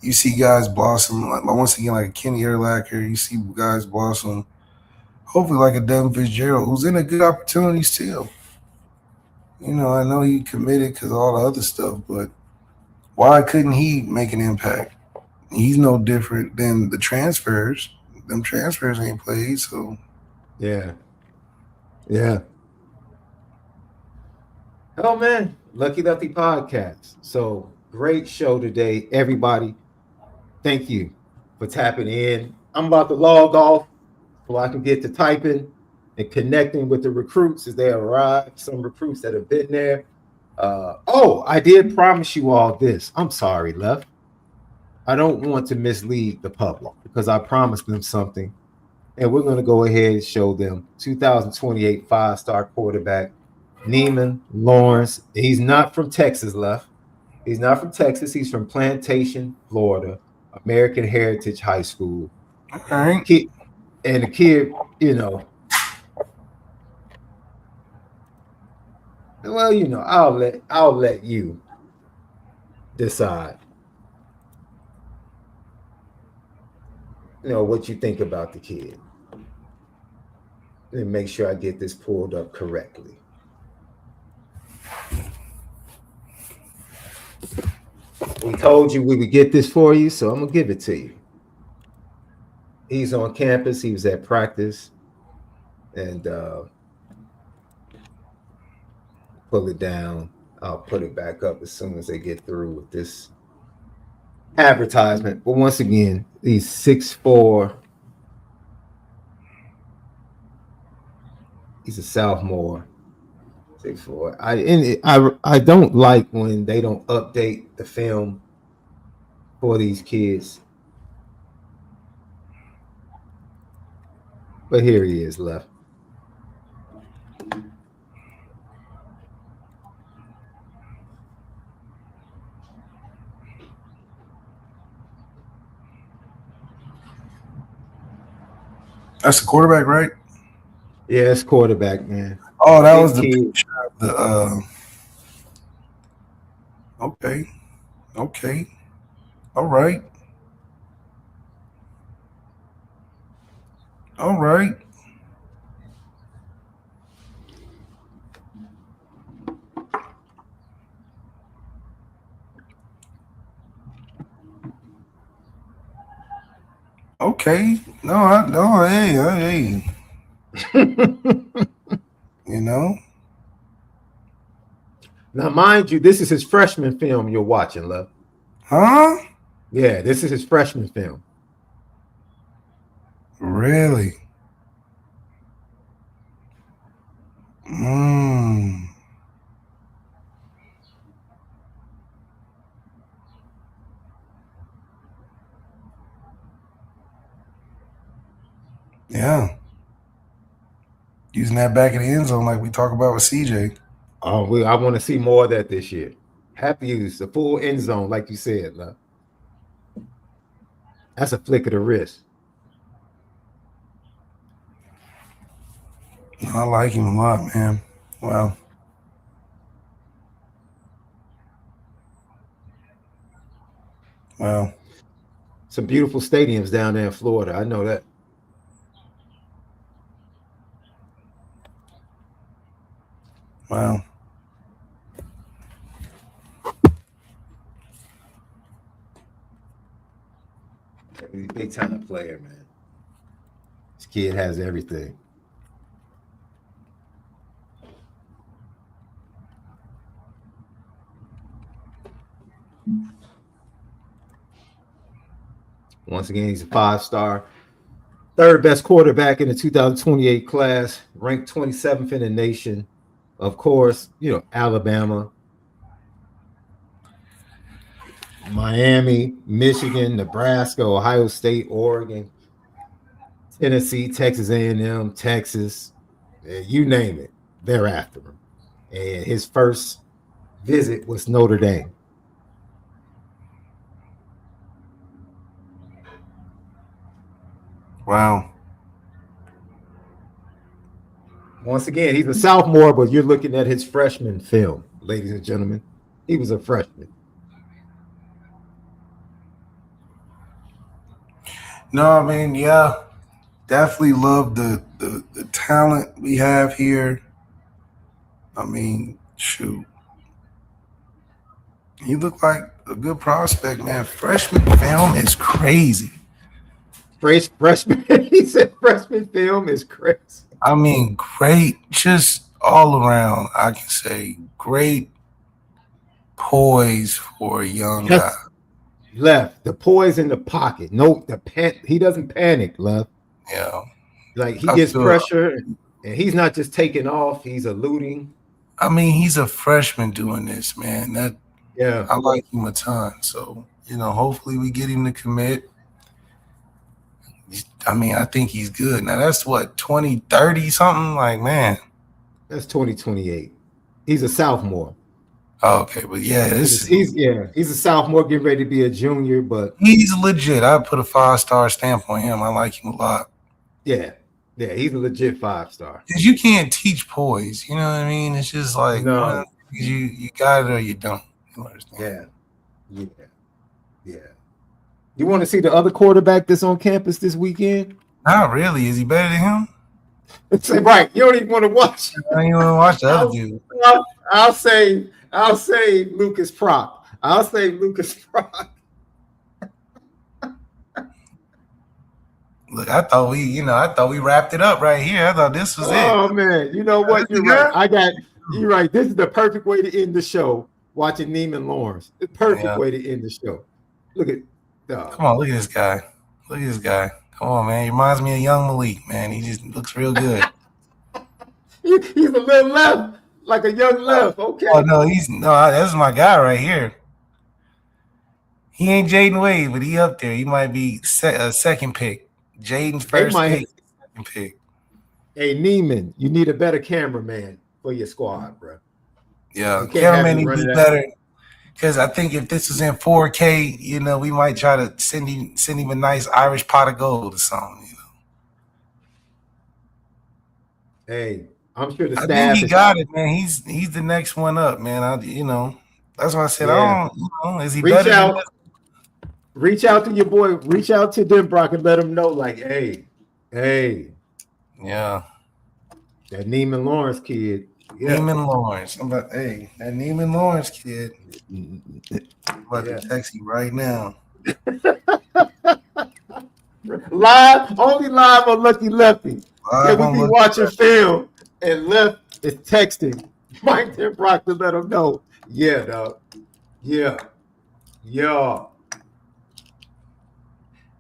Speaker 2: You see guys blossom, like once again, like a Kenny Urlacher. You see guys blossom, hopefully like a Devin Fitzgerald, who's in a good opportunity still. You know, I know he committed because of all the other stuff, but why couldn't he make an impact? He's no different than the transfers. Them transfers ain't played, so
Speaker 1: yeah, yeah. Oh man, Lucky Lefty podcast. So great show today, everybody. Thank you for tapping in. I'm about to log off so I can get to typing and connecting with the recruits as they arrive. Some recruits that have been there. I did promise you all this. I'm sorry, Left. I don't want to mislead the public because I promised them something. And we're going to go ahead and show them 2028 five-star quarterback, Neiman Lawrence. He's not from Texas, Left. He's not from Texas. He's from Plantation, Florida, American Heritage High School.
Speaker 2: all right.
Speaker 1: And the kid, you know, well, you know, I'll let you decide. You know what you think about the kid. And make sure I get this pulled up correctly. We told you we would get this for you, so I'm gonna give it to you. He's on campus, he was at practice, and pull it down. I'll put it back up as soon as they get through with this advertisement. But once again, he's 6'4". He's a sophomore. 6'4". I don't like when they don't update the film for these kids. But here he is, Left.
Speaker 2: That's the quarterback, right?
Speaker 1: Yeah, it's quarterback, man.
Speaker 2: Oh, that was the
Speaker 1: kid.
Speaker 2: picture of the. Okay, okay, all right, all right. Okay, no, hey, you know.
Speaker 1: Now, mind you, this is his freshman film you're watching, Love.
Speaker 2: Huh?
Speaker 1: Yeah, this is his freshman film.
Speaker 2: Really? Yeah. Using that back in the end zone like we talk about with CJ.
Speaker 1: Oh, I want to see more of that this year. Have to use the full end zone, like you said, Love. That's a flick of the wrist.
Speaker 2: I like him a lot, man. Wow. Wow.
Speaker 1: Some beautiful stadiums down there in Florida. I know that.
Speaker 2: Wow.
Speaker 1: He's a big time player, man. This kid has everything. Once again, he's a 5-star. Third best quarterback in the 2028 class, ranked 27th in the nation. Of course, Alabama, Miami, Michigan, Nebraska, Ohio State, Oregon, Tennessee, Texas A&M, Texas, you name it, they're after him. And his first visit was Notre Dame.
Speaker 2: Wow.
Speaker 1: Once again, he's a sophomore, but you're looking at his freshman film, ladies and gentlemen. He was a freshman.
Speaker 2: No, I mean, yeah, definitely love the talent we have here. I mean, shoot. He looked like a good prospect, man. Freshman film is crazy.
Speaker 1: Freshman, he said freshman film is crazy.
Speaker 2: I mean, great, just all around, I can say great poise for a young guy.
Speaker 1: Left, the poise in the pocket. No, he doesn't panic, left.
Speaker 2: Yeah.
Speaker 1: Like he gets pressure and he's not just taking off, he's eluding.
Speaker 2: I mean, he's a freshman doing this, man. I like him a ton. So, hopefully we get him to commit. I mean, I think he's good. Now that's what, 2030 something? Like, man.
Speaker 1: That's 2028. He's a sophomore.
Speaker 2: Oh, okay, but yeah,
Speaker 1: he's a sophomore getting ready to be a junior, but
Speaker 2: he's legit. I put a 5-star stamp on him. I like him a lot.
Speaker 1: Yeah, he's a legit 5-star.
Speaker 2: Because you can't teach poise, you know what I mean? It's just like you got it or you don't. You understand?
Speaker 1: Yeah. You want to see the other quarterback that's on campus this weekend?
Speaker 2: Not really. Is he better than him?
Speaker 1: Right. You don't even want to watch.
Speaker 2: I don't even want to watch the other dude.
Speaker 1: I'll say Lucas Prop.
Speaker 2: Look, I thought we wrapped it up right here. I thought this was it.
Speaker 1: Oh man, you know what? You're right. You're right. This is the perfect way to end the show. Watching Neiman Lawrence. The perfect way to end the show. Look at
Speaker 2: Come on, look at this guy. Look at this guy. Come on, man. He reminds me of young Malik, man. He just looks real good.
Speaker 1: He's a little left, like a young left. Okay.
Speaker 2: Oh no, that's my guy right here. He ain't Jaden Wade, but he up there. He might be a second pick. Jaden's first pick, second pick.
Speaker 1: Hey, Neiman, you need a better cameraman for your squad, bro.
Speaker 2: Yeah, cameraman need to be better. Because I think if this was in 4K, we might try to send him a nice Irish pot of gold or something.
Speaker 1: Hey, I'm sure the staff.
Speaker 2: I think he got it, man. He's the next one up, man. That's why I said I don't. Is he better?
Speaker 1: Reach out to your boy. Reach out to Denbrock and let him know, like, hey.
Speaker 2: Yeah.
Speaker 1: That Neiman Lawrence kid. Yeah.
Speaker 2: Neiman Lawrence. That Neiman Lawrence kid. I'm about to text you right now.
Speaker 1: Only live on Lucky Lefty. We be watching film and Left is texting Mike Denbrock to let him know. Yeah, dog. Yeah.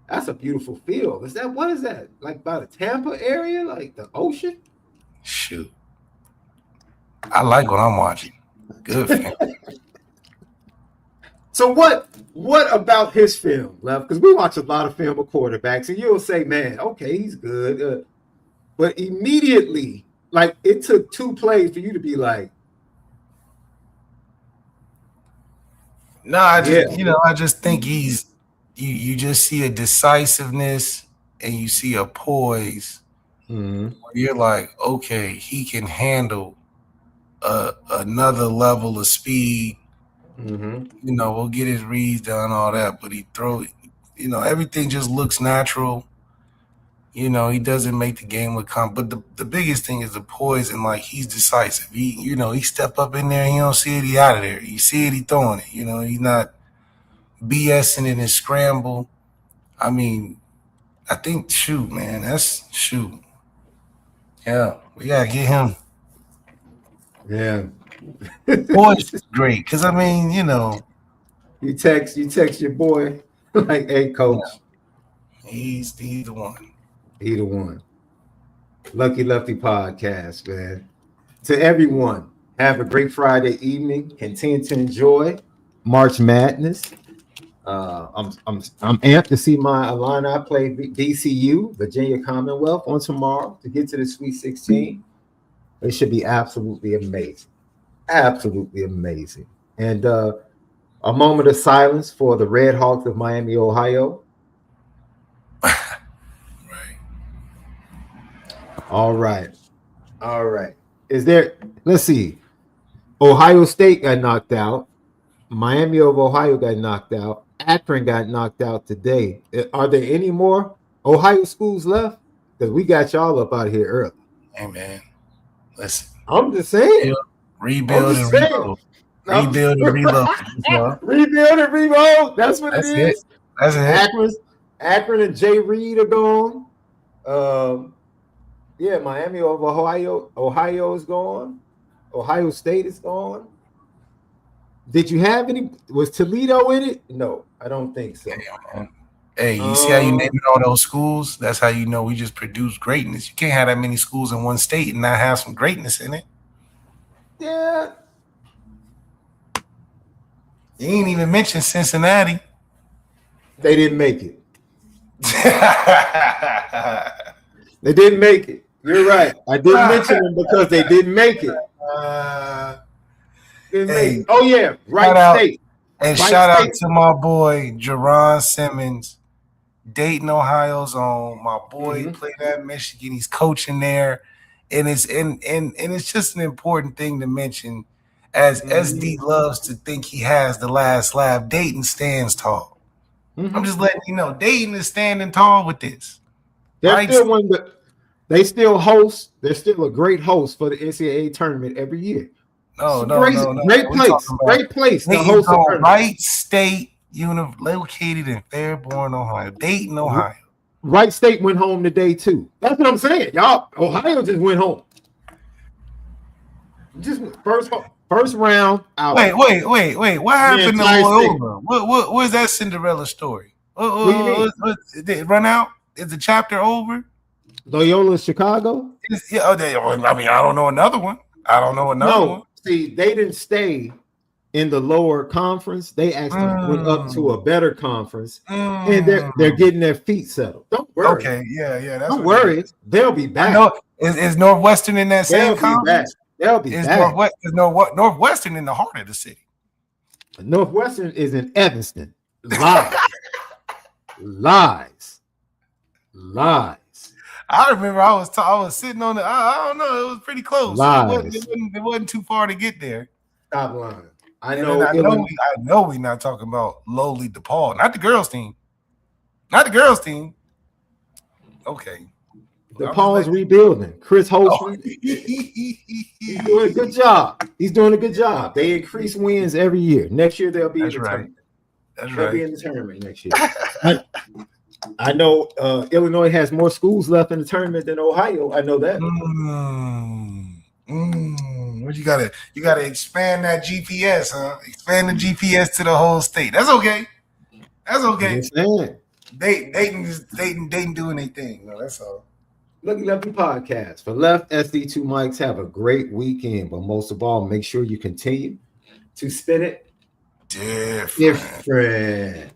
Speaker 1: That's a beautiful field. What is that? Like by the Tampa area? Like the ocean?
Speaker 2: Shoot. I like what I'm watching. Good film.
Speaker 1: So what about his film, Left? Because we watch a lot of film of quarterbacks, and you'll say, man, okay, he's good. But immediately, like, it took 2 plays for you to be like,
Speaker 2: no, I just think he's you just see a decisiveness and you see a poise.
Speaker 1: mm-hmm.
Speaker 2: Where you're like, okay, he can handle another level of speed.
Speaker 1: Mm-hmm.
Speaker 2: We'll get his reads done, all that, but he throw, everything just looks natural. He doesn't make the game look but the biggest thing is the poise and like he's decisive. He step up in there and you don't see it, he out of there. You see it, he throwing it. He's not BSing it and scramble. I mean, I think that's shoot. Yeah, we gotta get him.
Speaker 1: Yeah.
Speaker 2: Poise is great because I mean,
Speaker 1: you text your boy like, hey, coach.
Speaker 2: He's the one.
Speaker 1: He the one. Lucky Lefty podcast, man. to everyone, have a great Friday evening. Continue to enjoy March Madness. I'm amped to see my Illini play VCU, Virginia Commonwealth, on tomorrow to get to the Sweet 16. It should be absolutely amazing. Absolutely amazing. And a moment of silence for the Red Hawks of Miami, Ohio.
Speaker 2: Right.
Speaker 1: All right. All right. Let's see. Ohio State got knocked out. Miami of Ohio got knocked out. Akron got knocked out today. Are there any more Ohio schools left? Because we got y'all up out of here early.
Speaker 2: Hey, man. Listen.
Speaker 1: I'm just saying.
Speaker 2: Rebuild and reload. Rebuild and reload.
Speaker 1: Rebuild and reload. That's what it is.
Speaker 2: That's it.
Speaker 1: Akron and Jay Reed are gone. Yeah, Miami of Ohio is gone. Ohio State is gone. Did you have any? Was Toledo in it? No, I don't think so.
Speaker 2: Hey, you see how you naming all those schools? That's how you know we just produce greatness. You can't have that many schools in one state and not have some greatness in it.
Speaker 1: Yeah.
Speaker 2: You ain't even mentioned Cincinnati.
Speaker 1: They didn't make it. They didn't make it. You're right. I didn't mention them because they didn't make it. Oh, yeah. Right State.
Speaker 2: And shout out to my boy, Jerron Simmons, Dayton, Ohio's own. My boy played at Michigan. He's coaching there. And it's just an important thing to mention. As SD loves to think he has the last laugh, Dayton stands tall. I'm just letting you know, Dayton is standing tall with this.
Speaker 1: They're still they still host. They're still a great host for the NCAA tournament every year.
Speaker 2: No.
Speaker 1: Great place to host a tournament.
Speaker 2: Wright State, located in Fairborn, Ohio. Dayton, Ohio.
Speaker 1: Wright State went home today too. That's what I'm saying. Y'all, Ohio just went home. Just first round out.
Speaker 2: Wait. What happened to Loyola? What is that Cinderella story?
Speaker 1: What do you mean?
Speaker 2: Did it run out? Is the chapter over?
Speaker 1: Loyola, Chicago?
Speaker 2: I don't know another one.
Speaker 1: See, they didn't stay in the lower conference. They actually went up to a better conference, and they're getting their feet settled. Don't worry.
Speaker 2: Okay, yeah.
Speaker 1: Don't worry. They'll be back.
Speaker 2: Is Northwestern in that same conference?
Speaker 1: They'll be back.
Speaker 2: Northwestern in the heart of the city?
Speaker 1: Northwestern is in Evanston. Lies.
Speaker 2: I remember I was sitting on the. I don't know. It was pretty close. It wasn't too far to get there.
Speaker 1: Stop lying. I
Speaker 2: know we're not talking about lowly DePaul, not the girls team. Okay.
Speaker 1: DePaul's rebuilding. Chris Holtzman, he's doing a good job. They increase wins every year. Next year they'll be in the tournament. They'll be in the tournament next year. I know Illinois has more schools left in the tournament than Ohio. I know that.
Speaker 2: What you gotta expand that GPS, huh? Expand the GPS to the whole state. That's okay. Dayton doing their thing. No, that's all.
Speaker 1: Lucky Lefty Podcast. For Left SD2 Mics, have a great weekend. But most of all, make sure you continue to spin it different.